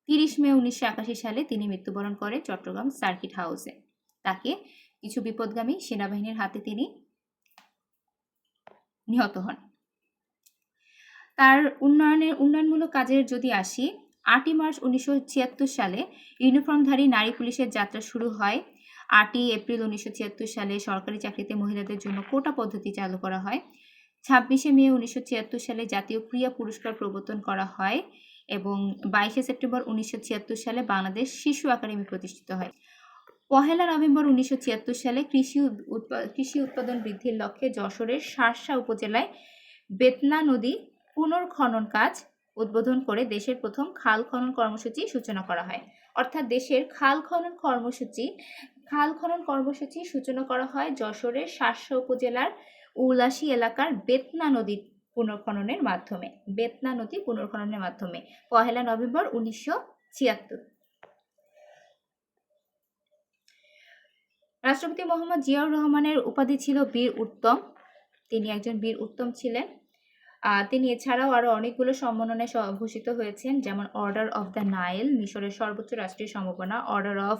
30 মে 1981 সালে তিনি মৃত্যুবরণ করেন চট্টগ্রাম সার্কিট হাউসে। তাকে কিছু বিপদগামী সেনাবাহিনীর হাতে তিনি নিহত হন। তার উন্নয়নমূলক কাজের যদি আসি, 8ই মার্চ 1976 সালে ইউনিফর্মধারী নারী পুলিশের যাত্রা শুরু হয়। 8ই এপ্রিল 1976 সালে সরকারি চাকরিতে মহিলাদের জন্য কোটা পদ্ধতি চালু করা হয়। 26শে মে 1976 সালে জাতীয় ক্রীড়া পুরস্কার প্রবর্তন করা হয় এবং 22শে সেপ্টেম্বর 1976 সালে বাংলাদেশ শিশু একাডেমি প্রতিষ্ঠিত হয়। 1 নভেম্বর 1976 সালে কৃষি উৎপাদন বৃদ্ধির লক্ষ্যে যশোরের শার্শা উপজেলায় বেতনা নদী পুনর্খনন কাজ উদ্বোধন করে দেশের প্রথম খাল খনন কর্মসূচি সূচনা করা হয়। অর্থাৎ দেশের খাল খনন কর্মসূচি সূচনা করা হয় যশোরের শার্শা উপজেলার উলাসী এলাকার বেতনা নদী পুনর্খননের মাধ্যমে। 1 নভেম্বর 1976। রাষ্ট্রপতি মোহাম্মদ জিয়াউর রহমানের উপাধি ছিল বীর উত্তম। তিনি একজন বীর উত্তম ছিলেন। তিনি এছাড়াও আরো অনেকগুলো সম্মাননায় ভূষিত হয়েছেন, যেমন অর্ডার অফ দ্য নাইল মিশরের সর্বোচ্চ রাষ্ট্রীয় সম্মাননা, অর্ডার অফ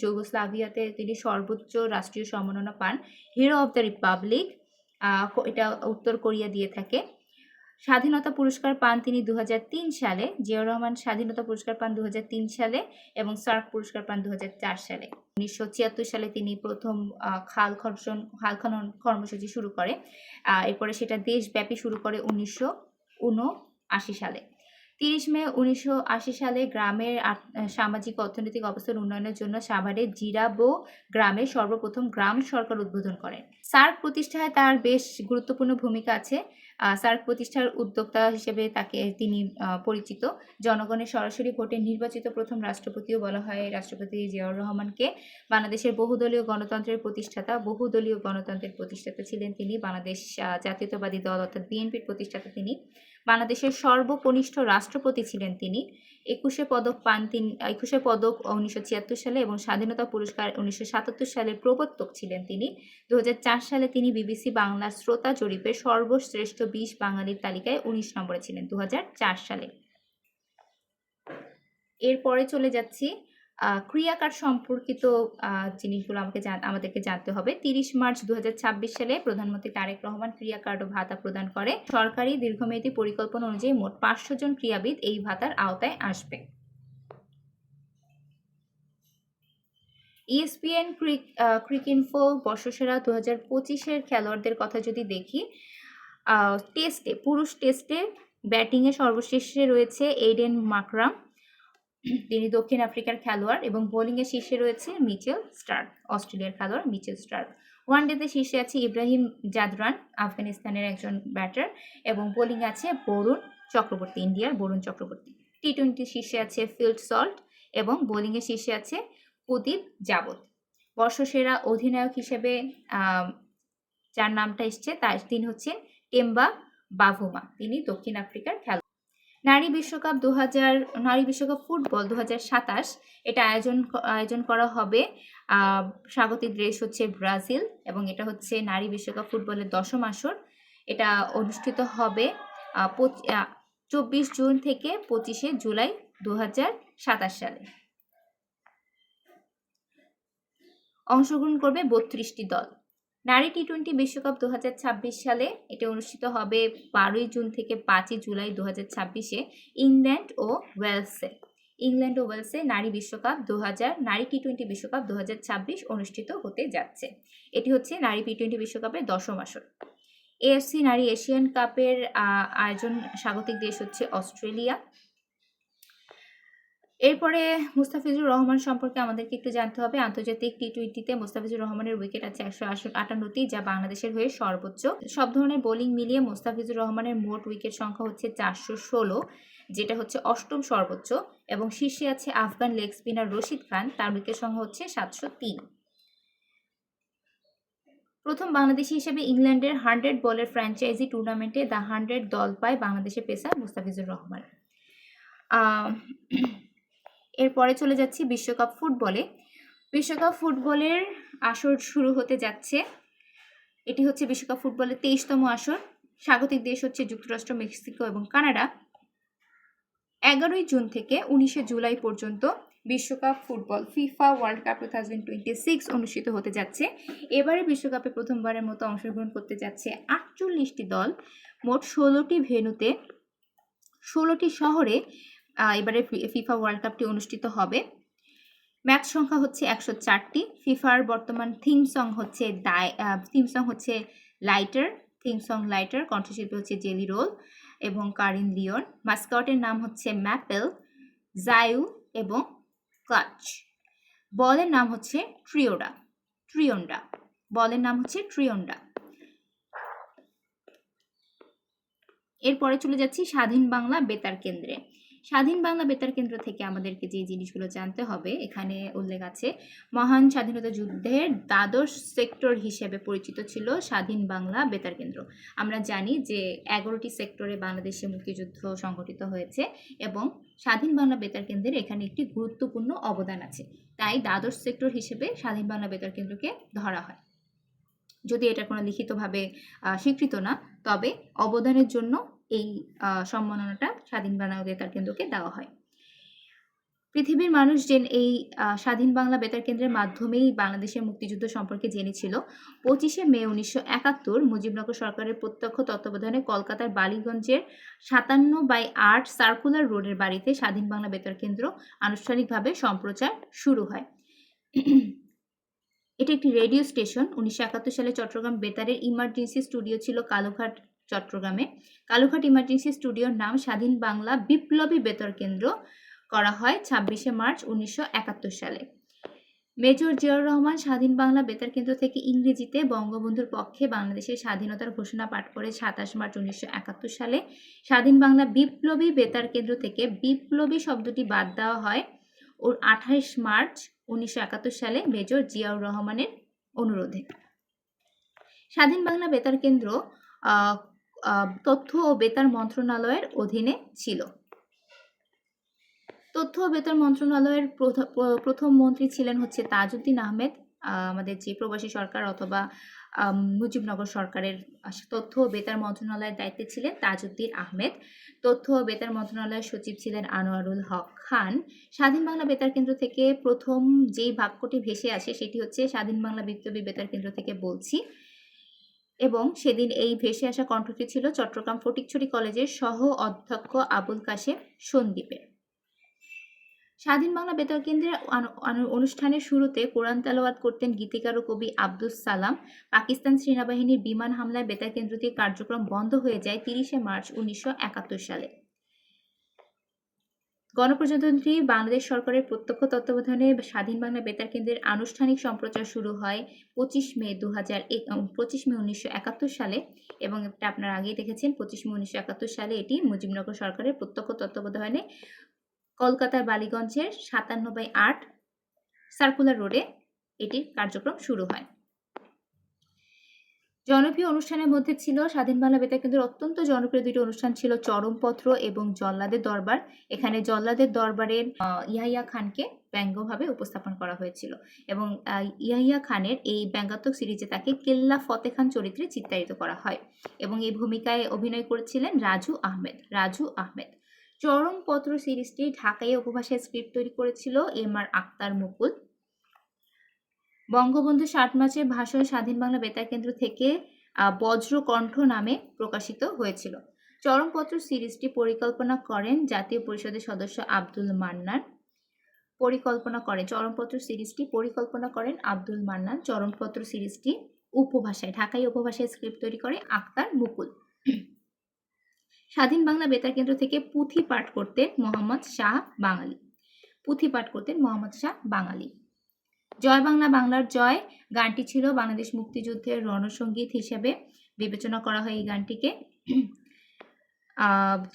যুগোস্লাভিয়াতে তিনি সর্বোচ্চ রাষ্ট্রীয় সম্মাননা পান, হিরো অফ দ্য রিপাবলিক এটা উত্তর কোরিয়া দিয়ে থাকে। স্বাধীনতা পুরস্কার পান তিনি 2003 সালে। জিয়াউর রহমান স্বাধীনতা পুরস্কার পান 2003 সালে এবং সার্ক পুরস্কার পান 2004 সালে। 1976 সালে তিনি প্রথম খাল খনন কর্মসূচি শুরু করে। এরপরে সেটা দেশব্যাপী শুরু করে 1979 সালে। 30 মে 1980 সালে গ্রামের সামাজিক অর্থনৈতিক অবস্থার উন্নয়নের জন্য সাভারের জিরাবো গ্রামে সর্বপ্রথম গ্রাম সরকার উদ্বোধন করেন। সার্ক প্রতিষ্ঠায় তার বেশ গুরুত্বপূর্ণ ভূমিকা আছে। সার্ক প্রতিষ্ঠার উদ্যোক্তা হিসেবে তিনি পরিচিত। জনগণের সরাসরি ভোটে নির্বাচিত প্রথম রাষ্ট্রপতিও বলা হয় রাষ্ট্রপতি জিয়াউর রহমানকে। বাংলাদেশের বহুদলীয় গণতন্ত্রের প্রতিষ্ঠাতা ছিলেন তিনি। বাংলাদেশ জাতীয়তাবাদী দল অর্থাৎ বিএনপির প্রতিষ্ঠাতা তিনি। বাংলাদেশের সর্বকনিষ্ঠ রাষ্ট্রপতি ছিলেন তিনি। 21শে পদক পান তিনি, 21শে পদক 1976 সালে এবং স্বাধীনতা পুরস্কার 1977 সালের প্রবর্তক ছিলেন তিনি। 2004 সালে তিনি বিবিসি বাংলার শ্রোতা জরিপের সর্বশ্রেষ্ঠ 20 বাঙালির তালিকায় 19 নম্বরে ছিলেন 2004 সালে। এরপরে চলে যাচ্ছি ক্রিয়াকার সম্পর্কিত জিনিসগুলো আমাদেরকে জানতে হবে। 30 মার্চ 2026 সালে প্রধানমন্ত্রী তারেক রহমান ক্রিয়া কার্ড ও ভাতা প্রদান করে। সরকারি দীর্ঘমেয়াদী পরিকল্পনা অনুযায়ী মোট 500 জন ক্রীড়াবিদ এই ভাতার আওতায় আসবে। ESPN ক্রিকইনফো বর্ষসেরা 2025-এর খেলোয়াড়দের কথা যদি দেখি, পুরুষ টেস্টে ব্যাটিংয়ে সর্বশেষে রয়েছে এইডেন মাকরাম। তিনি দক্ষিণ আফ্রিকার খেলোয়াড় এবং বোলিংয়ের শীর্ষে রয়েছে মিচেল স্টার্ক, অস্ট্রেলিয়ার খেলোয়াড় মিচেল স্টার্ক। ওয়ানডেতে শীর্ষে আছে ইব্রাহিম জাদরান, আফগানিস্তানের একজন ব্যাটার, এবং বোলিং আছে বরুণ চক্রবর্তী, ইন্ডিয়ার বরুণ চক্রবর্তী। টি-20 শীর্ষে আছে ফিল্ড সল্ট এবং বোলিংয়ের শীর্ষে আছে প্রদীপ যাবত। বর্ষসেরা অধিনায়ক হিসেবে যার নামটা এসছে তিনি হচ্ছেন টেম্বা বাভুমা, তিনি দক্ষিণ আফ্রিকার খেলোয়াড়। নারী বিশ্বকাপ ফুটবল 2027 এটা আয়োজন করা হবে। স্বাগতিক দেশ হচ্ছে ব্রাজিল এবং এটা হচ্ছে নারী বিশ্বকাপ ফুটবলের 10ম আসর। এটা অনুষ্ঠিত হবে 24 জুন থেকে 25 জুলাই 2027 সালে। অংশগ্রহণ করবে 32টি দল। নারী টি-20 বিশ্বকাপ 2026 সালে এটা অনুষ্ঠিত হবে 12 জুন থেকে 5 জুলাই 2026-এ ইংল্যান্ড ও ওয়েলসে নারী টি-20 বিশ্বকাপ 2026 অনুষ্ঠিত হতে যাচ্ছে। এটি হচ্ছে নারী টি-20 বিশ্বকাপের 10ম আসর। এএফসি নারী এশিয়ান কাপের আয়োজন স্বাগতিক দেশ হচ্ছে অস্ট্রেলিয়া। এরপরে মুস্তাফিজুর রহমান সম্পর্কে আমাদেরকে একটু জানতে হবে। আন্তর্জাতিক টি-20-তে মুস্তাফিজুর রহমানের উইকেট আছে 158টি, যা বাংলাদেশের হয়ে সর্বোচ্চ। সব ধরনের বোলিং মিলিয়ে মুস্তাফিজুর রহমানের মোট উইকেট সংখ্যা হচ্ছে 416, যেটা হচ্ছে 8ম সর্বোচ্চ, এবং শীর্ষে আছে আফগান লেগ স্পিনার রশিদ খান, তার উইকেট সংখ্যা হচ্ছে 703। প্রথম বাংলাদেশি হিসেবে ইংল্যান্ডের 100 বলের ফ্র্যাঞ্চাইজি টুর্নামেন্টে দ্য 100 দল পায় বাংলাদেশের পেসার মুস্তাফিজুর রহমান। এরপরে চলে যাচ্ছি বিশ্বকাপ ফুটবলে। বিশ্বকাপ ফুটবলের আসর শুরু হতে যাচ্ছে। এটি হচ্ছে বিশ্বকাপ ফুটবলের 23তম আসর। স্বাগতিক দেশ হচ্ছে যুক্তরাষ্ট্র, মেক্সিকো এবং কানাডা। 11 জুন থেকে 19 জুলাই পর্যন্ত বিশ্বকাপ ফুটবল ফিফা ওয়ার্ল্ড কাপ 2026 অনুষ্ঠিত হতে যাচ্ছে। এবারে বিশ্বকাপে প্রথমবারের মতো অংশগ্রহণ করতে যাচ্ছে 48টি দল। মোট 16টি ভেন্যুতে 16টি শহরে এবারে ফিফা ওয়ার্ল্ড কাপটি অনুষ্ঠিত হবে। ম্যাচ সংখ্যা হচ্ছে 104টি। ফিফার বর্তমান থিম সং হচ্ছে লাইটার, কণ্ঠশিল্পী হচ্ছে জেলি রোল এবং কারিন লিওন। মাস্কটের নাম হচ্ছে ম্যাপেল, জায়ু এবং ক্লাচ। বলের নাম হচ্ছে ট্রিয়ন্ডা। এরপরে চলে যাচ্ছি স্বাধীন বাংলা বেতার কেন্দ্রে। স্বাধীন বাংলা বেতার কেন্দ্র থেকে আমাদেরকে যে জিনিসগুলো জানতে হবে, এখানে উল্লেখ আছে মহান স্বাধীনতা যুদ্ধের দ্বাদশ সেক্টর হিসেবে পরিচিত ছিল স্বাধীন বাংলা বেতার কেন্দ্র। আমরা জানি যে 11টি সেক্টরে বাংলাদেশে মুক্তিযুদ্ধ সংঘটিত হয়েছে এবং স্বাধীন বাংলা বেতার কেন্দ্রের এখানে একটি গুরুত্বপূর্ণ অবদান আছে, তাই দ্বাদশ সেক্টর হিসেবে স্বাধীন বাংলা বেতার কেন্দ্রকে ধরা হয়। যদি এটা কোনো লিখিতভাবে স্বীকৃত না, তবে অবদানের জন্য এই সম্মাননাটা স্বাধীন বাংলা বেতার কেন্দ্রকে দেওয়া হয়। পৃথিবীর মানুষ এই স্বাধীন বাংলা বেতার কেন্দ্রের মাধ্যমেই বাংলাদেশের মুক্তিযুদ্ধ সম্পর্কে জেনেছিল। 25 মে 1971 মুজিবনগর সরকারের প্রত্যক্ষ তত্ত্বাবধানে কলকাতার বালিগঞ্জের 57/8 সার্কুলার রোডের বাড়িতে স্বাধীন বাংলা বেতার কেন্দ্র আনুষ্ঠানিকভাবে সম্প্রচার শুরু হয়। এটি একটি রেডিও স্টেশন। 1971 সালে চট্টগ্রাম বেতারের ইমার্জেন্সি স্টুডিও ছিল কালুঘাট, চট্টগ্রামে। কালুঘাট ইমার্জেন্সি স্টুডিওর নাম স্বাধীন বাংলা বিপ্লবী বেতার কেন্দ্র করা হয় 26 মার্চ 1971 সালে। মেজর জিয়াউর রহমান স্বাধীন বাংলা বেতার কেন্দ্র থেকে ইংরেজিতে বঙ্গবন্ধুর পক্ষে বাংলাদেশের স্বাধীনতার ঘোষণা পাঠ করে 27 মার্চ 1971 সালে। স্বাধীন বাংলা বিপ্লবী বেতার কেন্দ্র থেকে বিপ্লবী শব্দটি বাদ দেওয়া হয় ও 28 মার্চ 1971 সালে মেজর জিয়াউর রহমানের অনুরোধে। স্বাধীন বাংলা বেতার কেন্দ্র তথ্য ও বেতার মন্ত্রণালয়ের অধীনে ছিল। তথ্য ও বেতার মন্ত্রণালয়ের প্রথম মন্ত্রী ছিলেন হচ্ছে তাজউদ্দিন আহমেদ। আমাদের যে প্রবাসী সরকার অথবা মুজিবনগর সরকারের তথ্য ও বেতার মন্ত্রণালয়ের দায়িত্বে ছিলেন তাজউদ্দিন আহমেদ। তথ্য ও বেতার মন্ত্রণালয়ের সচিব ছিলেন আনোয়ারুল হক খান। স্বাধীন বাংলা বেতার কেন্দ্র থেকে প্রথম যেই বাক্যটি ভেসে আসে সেটি হচ্ছে স্বাধীন বাংলা বিপ্লবী বেতার কেন্দ্র থেকে বলছি, এবং সেদিন এই ভেসে আসা কণ্ঠটি ছিল চট্টগ্রাম ফটিকছড়ি কলেজের সহ অধ্যক্ষ আবুল কাশেম সন্দীপের। স্বাধীন বাংলা বেতার কেন্দ্রের অনুষ্ঠানের শুরুতে কোরআন তেলাওয়াত করতেন গীতিকার ও কবি আব্দুস সালাম। পাকিস্তান সেনাবাহিনীর বিমান হামলায় বেতার কেন্দ্রটির কার্যক্রম বন্ধ হয়ে যায় 30 মার্চ 1971 সালে। গণপ্রজাতন্ত্রী বাংলাদেশ সরকারের প্রত্যক্ষ তত্ত্বাবধানে স্বাধীন বাংলা বেতার কেন্দ্রের আনুষ্ঠানিক সম্প্রচার শুরু হয় 25 মে 1971 সালে, এবং এটা আপনারা আগেই দেখেছেন 25 মে 1971 সালে এটি মুজিবনগর সরকারের প্রত্যক্ষ তত্ত্বাবধানে কলকাতার বালিগঞ্জের 57/8 সার্কুলার রোডে এটির কার্যক্রম শুরু হয়। জনপ্রিয় অনুষ্ঠানের মধ্যে ছিল স্বাধীন বাংলা বেতার কেন্দ্রের অত্যন্ত জনপ্রিয় দুটি অনুষ্ঠান ছিল চরমপত্র এবং জল্লাদের দরবার। এখানে জল্লাদের দরবারের ইয়াহিয়া খানকে ব্যঙ্গভাবে উপস্থাপন করা হয়েছিল, এবং ইয়াহিয়া খানের এই ব্যঙ্গাত্মক সিরিজে তাকে কেল্লা ফতে খান চরিত্রে চিত্রায়িত করা হয়, এবং এই ভূমিকায় অভিনয় করেছিলেন রাজু আহমেদ। চরমপত্র সিরিজটি ঢাকায় উপভাষায় স্ক্রিপ্ট তৈরি করেছিল এম.আর. আক্তার মুকুল। বঙ্গবন্ধু 60 মার্চের ভাষণ স্বাধীন বাংলা বেতার কেন্দ্র থেকে বজ্রকণ্ঠ নামে প্রকাশিত হয়েছিল। চরমপত্র সিরিজটি পরিকল্পনা করেন জাতীয় পরিষদের সদস্য আব্দুল মান্নান। চরমপত্র সিরিজটি উপভাষায় ঢাকাই উপভাষায় স্ক্রিপ্ট তৈরি করে আক্তার মুকুল। স্বাধীন বাংলা বেতার কেন্দ্র থেকে পুঁথি পাঠ করতেন মোহাম্মদ শাহ বাঙালি। জয় বাংলা বাংলার জয় গানটি ছিল বাংলাদেশ মুক্তিযুদ্ধের রণসঙ্গীত হিসেবে বিবেচনা করা হয়। এই গানটিকে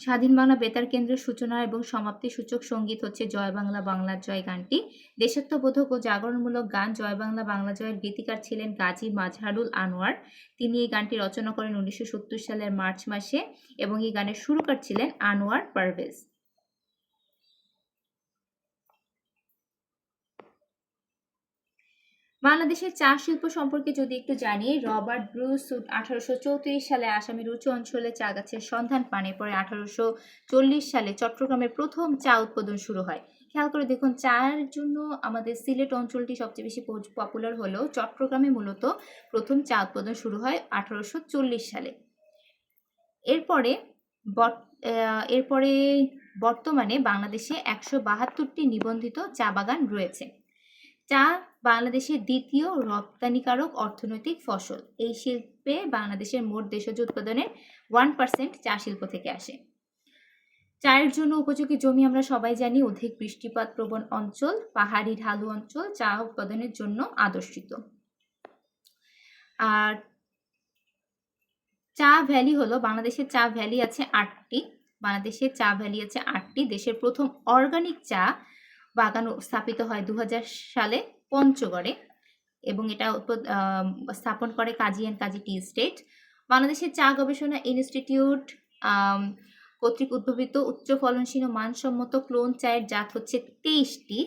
স্বাধীন বাংলা বেতার কেন্দ্রের সূচনা এবং সমাপ্তি সূচক সঙ্গীত হচ্ছে জয় বাংলা বাংলার জয় গানটি। দেশাত্মবোধক ও জাগরণমূলক গান জয় বাংলা বাংলা জয়ের গীতিকার ছিলেন গাজী মাজহারুল আনোয়ার। তিনি এই গানটি রচনা করেন 1970 সালের মার্চ মাসে, এবং এই গানের সুরকার ছিলেন আনোয়ার পারভেজ। বাংলাদেশের চা শিল্প সম্পর্কে যদি একটু জানি, রবার্ট ব্রুস 1834 সালে আসামের উঁচু অঞ্চলে চা গাছের সন্ধান পান। এরপরে 1840 সালে চট্টগ্রামের প্রথম চা উৎপাদন শুরু হয়। খেয়াল করে দেখুন, চায়ের জন্য আমাদের সিলেট অঞ্চলটি সবচেয়ে বেশি পপুলার হলেও চট্টগ্রামে মূলত প্রথম চা উৎপাদন শুরু হয় 1840 সালে। এরপরে বর্তমানে বাংলাদেশে 172টি নিবন্ধিত চা বাগান রয়েছে। চা বাংলাদেশের দ্বিতীয় রপ্তানিকারক অর্থনৈতিক ফসল। এই শিল্পে বাংলাদেশের মোট দেশজ উৎপাদনের 1% চা শিল্প থেকে আসে। চায়ের জন্য উপযোগী জমি আমরা সবাই জানি, অধিক বৃষ্টিপাত প্রবণ অঞ্চল, পাহাড়ি ঢালু অঞ্চল চা উৎপাদনের জন্য আদর্শিত। আর চা ভ্যালি হলো, বাংলাদেশের চা ভ্যালি আছে 8টি। দেশের প্রথম অর্গানিক চা বাগান স্থাপিত হয় 2000 সালে পঞ্চগড়ে, এবং এটা স্থাপন করে কাজী অ্যান্ড কাজী টি এস্টেট। বাংলাদেশের চা গবেষণা ইনস্টিটিউট কর্তৃক উদ্ভাবিত উচ্চ ফলনশীল ও মানসম্মত ক্লোন চায়ের জাত হচ্ছে 23টি,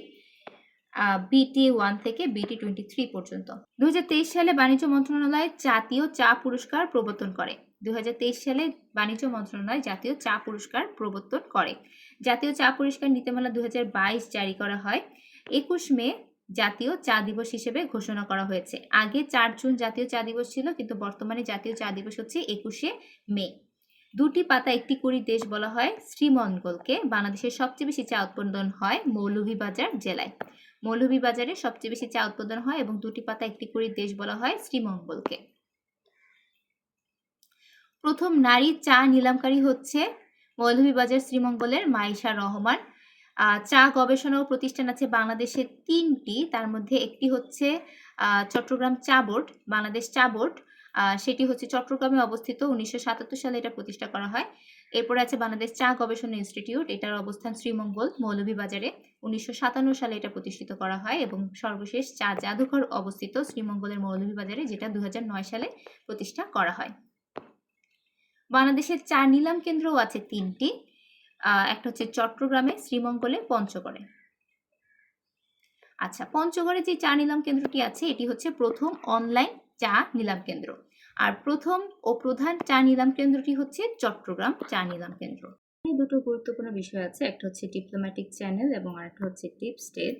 BT1 থেকে BT23 পর্যন্ত। 2023 সালে বাণিজ্য মন্ত্রণালয় জাতীয় চা পুরস্কার প্রবর্তন করে। জাতীয় চা পুরস্কার নীতিমালা 2022 জারি করা হয়। 21 মে জাতীয় চা দিবস হিসেবে ঘোষণা করা হয়েছে। আগে 4 জুন জাতীয় চা দিবস ছিল, কিন্তু বর্তমানে জাতীয় চা দিবস হচ্ছে 21 মে। দুটি পাতা একটি কুড়ি দেশ বলা হয় শ্রীমঙ্গলকে। বাংলাদেশের সবচেয়ে বেশি চা উৎপাদন হয় মৌলভীবাজার জেলায়। মৌলভীবাজারে সবচেয়ে বেশি চা উৎপাদন হয়, এবং দুটি পাতা একটি কুড়ি দেশ বলা হয় শ্রীমঙ্গলকে। প্রথম নারী চা নিলামকারী হচ্ছে মৌলভীবাজার শ্রীমঙ্গলের মাইশা রহমান। চা গবেষণা ও প্রতিষ্ঠান আছে বাংলাদেশে 3টি, তার মধ্যে একটি হচ্ছে চট্টগ্রাম চা বোর্ড, বাংলাদেশ চা বোর্ড। সেটি হচ্ছে চট্টগ্রামে অবস্থিত। 1977 সালে এটা প্রতিষ্ঠা করা হয়। এরপরে আছে বাংলাদেশ চা গবেষণা ইনস্টিটিউট, এটার অবস্থান শ্রীমঙ্গল মৌলভীবাজারে। 1957 সালে এটা প্রতিষ্ঠিত করা হয়, এবং সর্বশেষ চা জাদুঘর অবস্থিত শ্রীমঙ্গলের মৌলভীবাজারে, যেটা 2009 সালে প্রতিষ্ঠা করা হয়। বাংলাদেশের চা নিলাম কেন্দ্রও আছে 3টি, একটা হচ্ছে চট্টগ্রামে, শ্রীমঙ্গলে, পঞ্চগড়ে। আচ্ছা, পঞ্চগড়ে যে চা নিলাম কেন্দ্রটি আছে এটি হচ্ছে প্রথম অনলাইন চা নিলাম কেন্দ্র, আর প্রথম ও প্রধান চা নিলাম কেন্দ্রটি হচ্ছে চট্টগ্রাম চা নিলাম কেন্দ্র। দুটো গুরুত্বপূর্ণ বিষয় আছে, একটা হচ্ছে ডিপ্লোম্যাটিক চ্যানেল এবং আরেকটা হচ্ছে ডিপ স্টেট।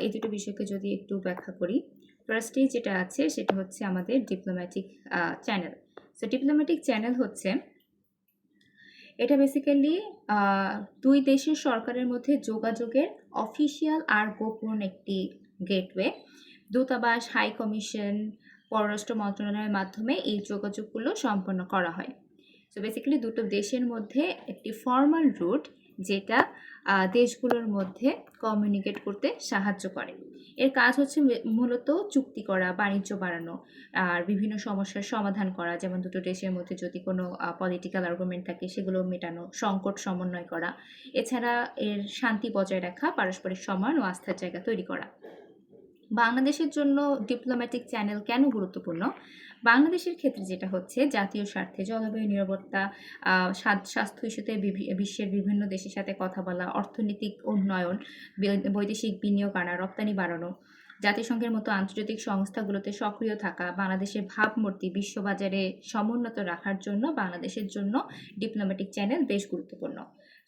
এই দুটো বিষয়কে যদি একটু ব্যাখ্যা করি, ফার্স্টে যেটা আছে সেটা হচ্ছে আমাদের diplomatic channel. So diplomatic channel হচ্ছে, এটা বেসিক্যালি দুই দেশের সরকারের মধ্যে যোগাযোগের অফিসিয়াল আর গোপন একটি গেটওয়ে। দূতাবাস, হাই কমিশন, পররাষ্ট্র মন্ত্রণালয়ের মাধ্যমে এই যোগাযোগগুলো সম্পন্ন করা হয়। সো বেসিক্যালি দুটো দেশের মধ্যে একটি ফর্মাল রুট যেটা দেশগুলোর মধ্যে কমিউনিকেট করতে সাহায্য করে। এর কাজ হচ্ছে মূলত চুক্তি করা, বাণিজ্য বাড়ানো, আর বিভিন্ন সমস্যার সমাধান করা, যেমন দুটো দেশের মধ্যে যদি কোনো পলিটিক্যাল আর্গুমেন্ট থাকে সেগুলো মেটানো, সংকট সমন্বয় করা, এছাড়া এর শান্তি বজায় রাখা, পারস্পরিক সম্মান ও আস্থার জায়গা তৈরি করা। বাংলাদেশের জন্য ডিপ্লোম্যাটিক চ্যানেল কেন গুরুত্বপূর্ণ? বাংলাদেশের ক্ষেত্রে যেটা হচ্ছে, জাতীয় স্বার্থে জলবায়ু নিরাপত্তা, স্বাস্থ্য ইস্যুতে বিশ্বের বিভিন্ন দেশের সাথে কথা বলা, অর্থনৈতিক উন্নয়ন, বৈদেশিক বিনিয়োগ আনা, রপ্তানি বাড়ানো, জাতিসংঘের মতো আন্তর্জাতিক সংস্থাগুলোতে সক্রিয় থাকা, বাংলাদেশের ভাবমূর্তি বিশ্ববাজারে সমুন্নত রাখার জন্য বাংলাদেশের জন্য ডিপ্লোম্যাটিক চ্যানেল বেশ গুরুত্বপূর্ণ।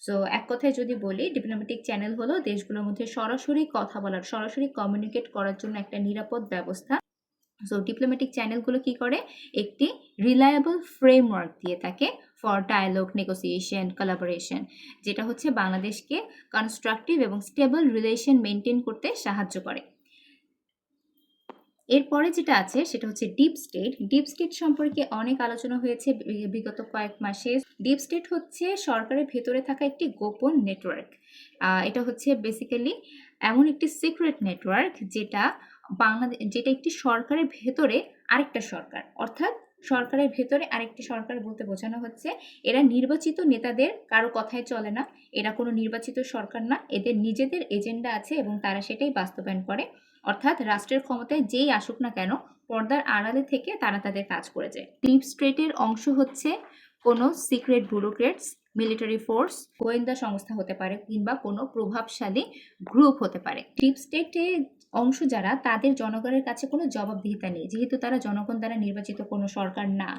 সো এক কথায় যদি বলি, ডিপ্লোম্যাটিক চ্যানেল হলো দেশগুলোর মধ্যে সরাসরি কথা বলার, সরাসরি কমিউনিকেট করার জন্য একটা নিরাপদ ব্যবস্থা। সো ডিপ্লোম্যাটিক চ্যানেলগুলো কি করে? একটি রিলায়েবল ফ্রেমওয়ার্ক দিয়ে থাকে ফর ডায়ালগ, নেগোসিয়েশন, কোলাবোরেশন, যেটা হচ্ছে বাংলাদেশকে কনস্ট্রাকটিভ এবং স্টেবল রিলেশন মেনটেন করতে সাহায্য করে। এরপরে যেটা আছে সেটা হচ্ছে ডিপ স্টেট। ডিপ স্টেট সম্পর্কে অনেক আলোচনা হয়েছে বিগত কয়েক মাসে। ডিপ স্টেট হচ্ছে সরকারের ভেতরে থাকা একটি গোপন নেটওয়ার্ক। এটা হচ্ছে বেসিক্যালি এমন একটি সিক্রেট নেটওয়ার্ক যেটা একটি সরকারের ভেতরে আরেকটা সরকার, অর্থাৎ সরকারের ভেতরে আরেকটি সরকার বলতে বোঝানো হচ্ছে এরা নির্বাচিত নেতাদের কারো কথায় চলে না, এরা কোনো নির্বাচিত সরকার না, এদের নিজেদের এজেন্ডা আছে এবং তারা সেটাই বাস্তবায়ন করে। অর্থাৎ রাষ্ট্রের ক্ষমতায় যেই আসুক না কেন, পর্দার আড়ালে থেকে তারা তাদের কাজ করে যায়। ডিপ স্টেটের অংশ হচ্ছে কোনো সিক্রেট ব্যুরোক্রেটস, মিলিটারি ফোর্স, গোয়েন্দা সংস্থা হতে পারে, কিংবা কোনো প্রভাবশালী গ্রুপ হতে পারে। ডিপ স্টেটে অংশ যারা, তাদের জনগণের কাছে কোনো জবাবদিহিতা নেই, যেহেতু তারা জনগণ দ্বারা নির্বাচিত কোনো সরকার না,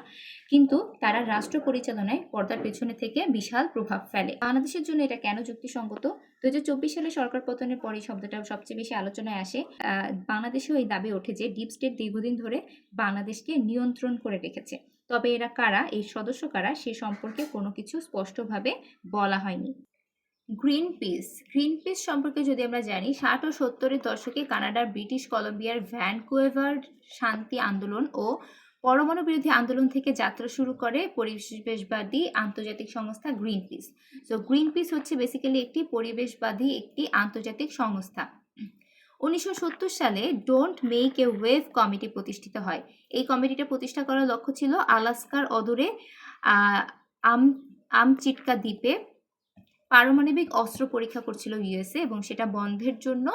কিন্তু তারা রাষ্ট্র পরিচালনায় পর্দার পেছনে থেকে বিশাল প্রভাব ফেলে। বাংলাদেশের জন্য এটা কেন যুক্তিসঙ্গত? 2024 সালে সরকার পতনের পরে শব্দটা সবচেয়ে বেশি আলোচনায় আসে। বাংলাদেশেও এই দাবি ওঠে যে ডিপ স্টেট দীর্ঘদিন ধরে বাংলাদেশকে নিয়ন্ত্রণ করে রেখেছে, তবে এরা কারা, এই সদস্য কারা, সে সম্পর্কে কোনো কিছু স্পষ্টভাবে বলা হয়নি। গ্রিন পিস সম্পর্কে যদি আমরা জানি, 60 ও 70-এর দশকে কানাডার ব্রিটিশ কলম্বিয়ার ভ্যানকুভার শান্তি আন্দোলন ও পরমাণু বিরোধী আন্দোলন থেকে যাত্রা শুরু করে পরিবেশবাদী আন্তর্জাতিক সংস্থা green piece. So green piece হচ্ছে বেসিক্যালি একটি পরিবেশবাদী একটি আন্তর্জাতিক সংস্থা। 1970 সালে don't make a wave committee প্রতিষ্ঠিত হয়। এই কমিটিটা প্রতিষ্ঠা করার লক্ষ্য ছিল আলাস্কার অদূরে আমচিটকা দ্বীপে পারমাণবিক অস্ত্র পরীক্ষা করছিল ইউএসএ, এবং সেটা বন্ধের জন্য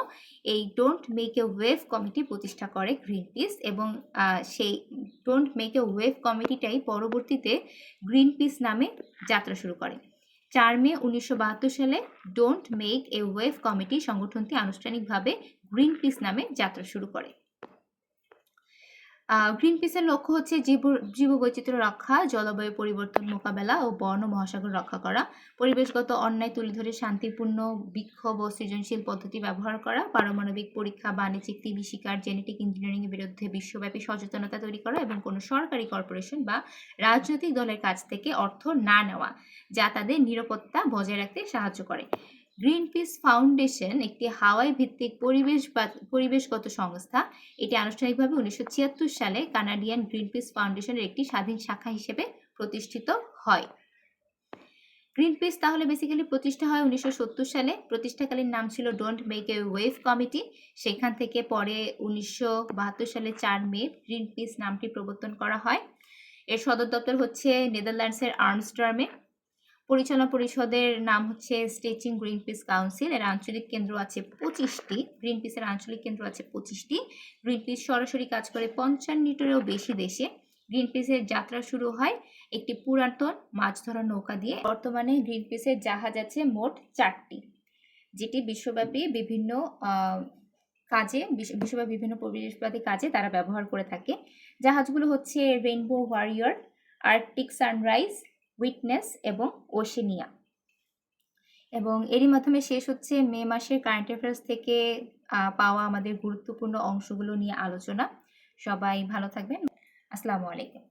এই don't make a wave committee প্রতিষ্ঠা করে গ্রিন পিস। এবং সেই ডোন্ট মেক এ ওয়েভ কমিটিটাই পরবর্তীতে গ্রিন পিস নামে যাত্রা শুরু করে। 4 মে 1972 সালে don't make a wave committee সংগঠনটি আনুষ্ঠানিকভাবে গ্রিন পিস নামে যাত্রা শুরু করে। গ্রিন পিসের লক্ষ্য হচ্ছে জীববৈচিত্র্য রক্ষা, জলবায়ু পরিবর্তন মোকাবেলা ও বর্ণ মহাসাগর রক্ষা করা, পরিবেশগত অন্যায় তুলে ধরে শান্তিপূর্ণ বিক্ষোভ ও সৃজনশীল পদ্ধতি ব্যবহার করা, পারমাণবিক পরীক্ষা, বাণিজ্যিক টিভি শিকার, জেনেটিক ইঞ্জিনিয়ারিংয়ের বিরুদ্ধে বিশ্বব্যাপী সচেতনতা তৈরি করা, এবং কোনো সরকারি কর্পোরেশন বা রাজনৈতিক দলের কাছ থেকে অর্থ না নেওয়া, যা তাদের নিরাপত্তা বজায় রাখতে সাহায্য করে। গ্রিন পিস ফাউন্ডেশন একটি হাওয়াই ভিত্তিক পরিবেশগত সংস্থা। এটি আনুষ্ঠানিকভাবে 1976 সালে কানাডিয়ান গ্রিন পিস ফাউন্ডেশনের একটি স্বাধীন শাখা হিসেবে প্রতিষ্ঠিত হয়। গ্রিন পিস তাহলে বেসিক্যালি প্রতিষ্ঠা হয় 1970 সালে। প্রতিষ্ঠাকালীন নাম ছিল don't make a wave committee. সেখান থেকে পরে 1972 সালে 4 মে গ্রিন পিস নামটি প্রবর্তন করা হয়। এর সদর দপ্তর হচ্ছে নেদারল্যান্ডসের আর্মস্টার্মে। পরিচালনা পরিষদের নাম হচ্ছে স্টেচিং গ্রিন পিস কাউন্সিল। এর আঞ্চলিক কেন্দ্র আছে 25টি। গ্রিন পিসের আঞ্চলিক কেন্দ্র আছে 25টি। গ্রিন পিস সরাসরি কাজ করে 55-টিরও বেশি দেশে। গ্রিন পিসের যাত্রা শুরু হয় একটি পুরাতন মাছ ধরার নৌকা দিয়ে। বর্তমানে গ্রিন পিসের জাহাজ আছে মোট 4টি, যেটি বিশ্বব্যাপী বিভিন্ন পরিবেশবাদী কাজে তারা ব্যবহার করে থাকে। জাহাজগুলো হচ্ছে Rainbow Warrior, Arctic Sunrise, Witness এবং ওশেনিয়া। এবং এরই মাধ্যমে শেষ হচ্ছে মে মাসের কারেন্ট অ্যাফেয়ার্স থেকে পাওয়া আমাদের গুরুত্বপূর্ণ অংশগুলো নিয়ে আলোচনা। সবাই ভালো থাকবেন। আসসালামু আলাইকুম।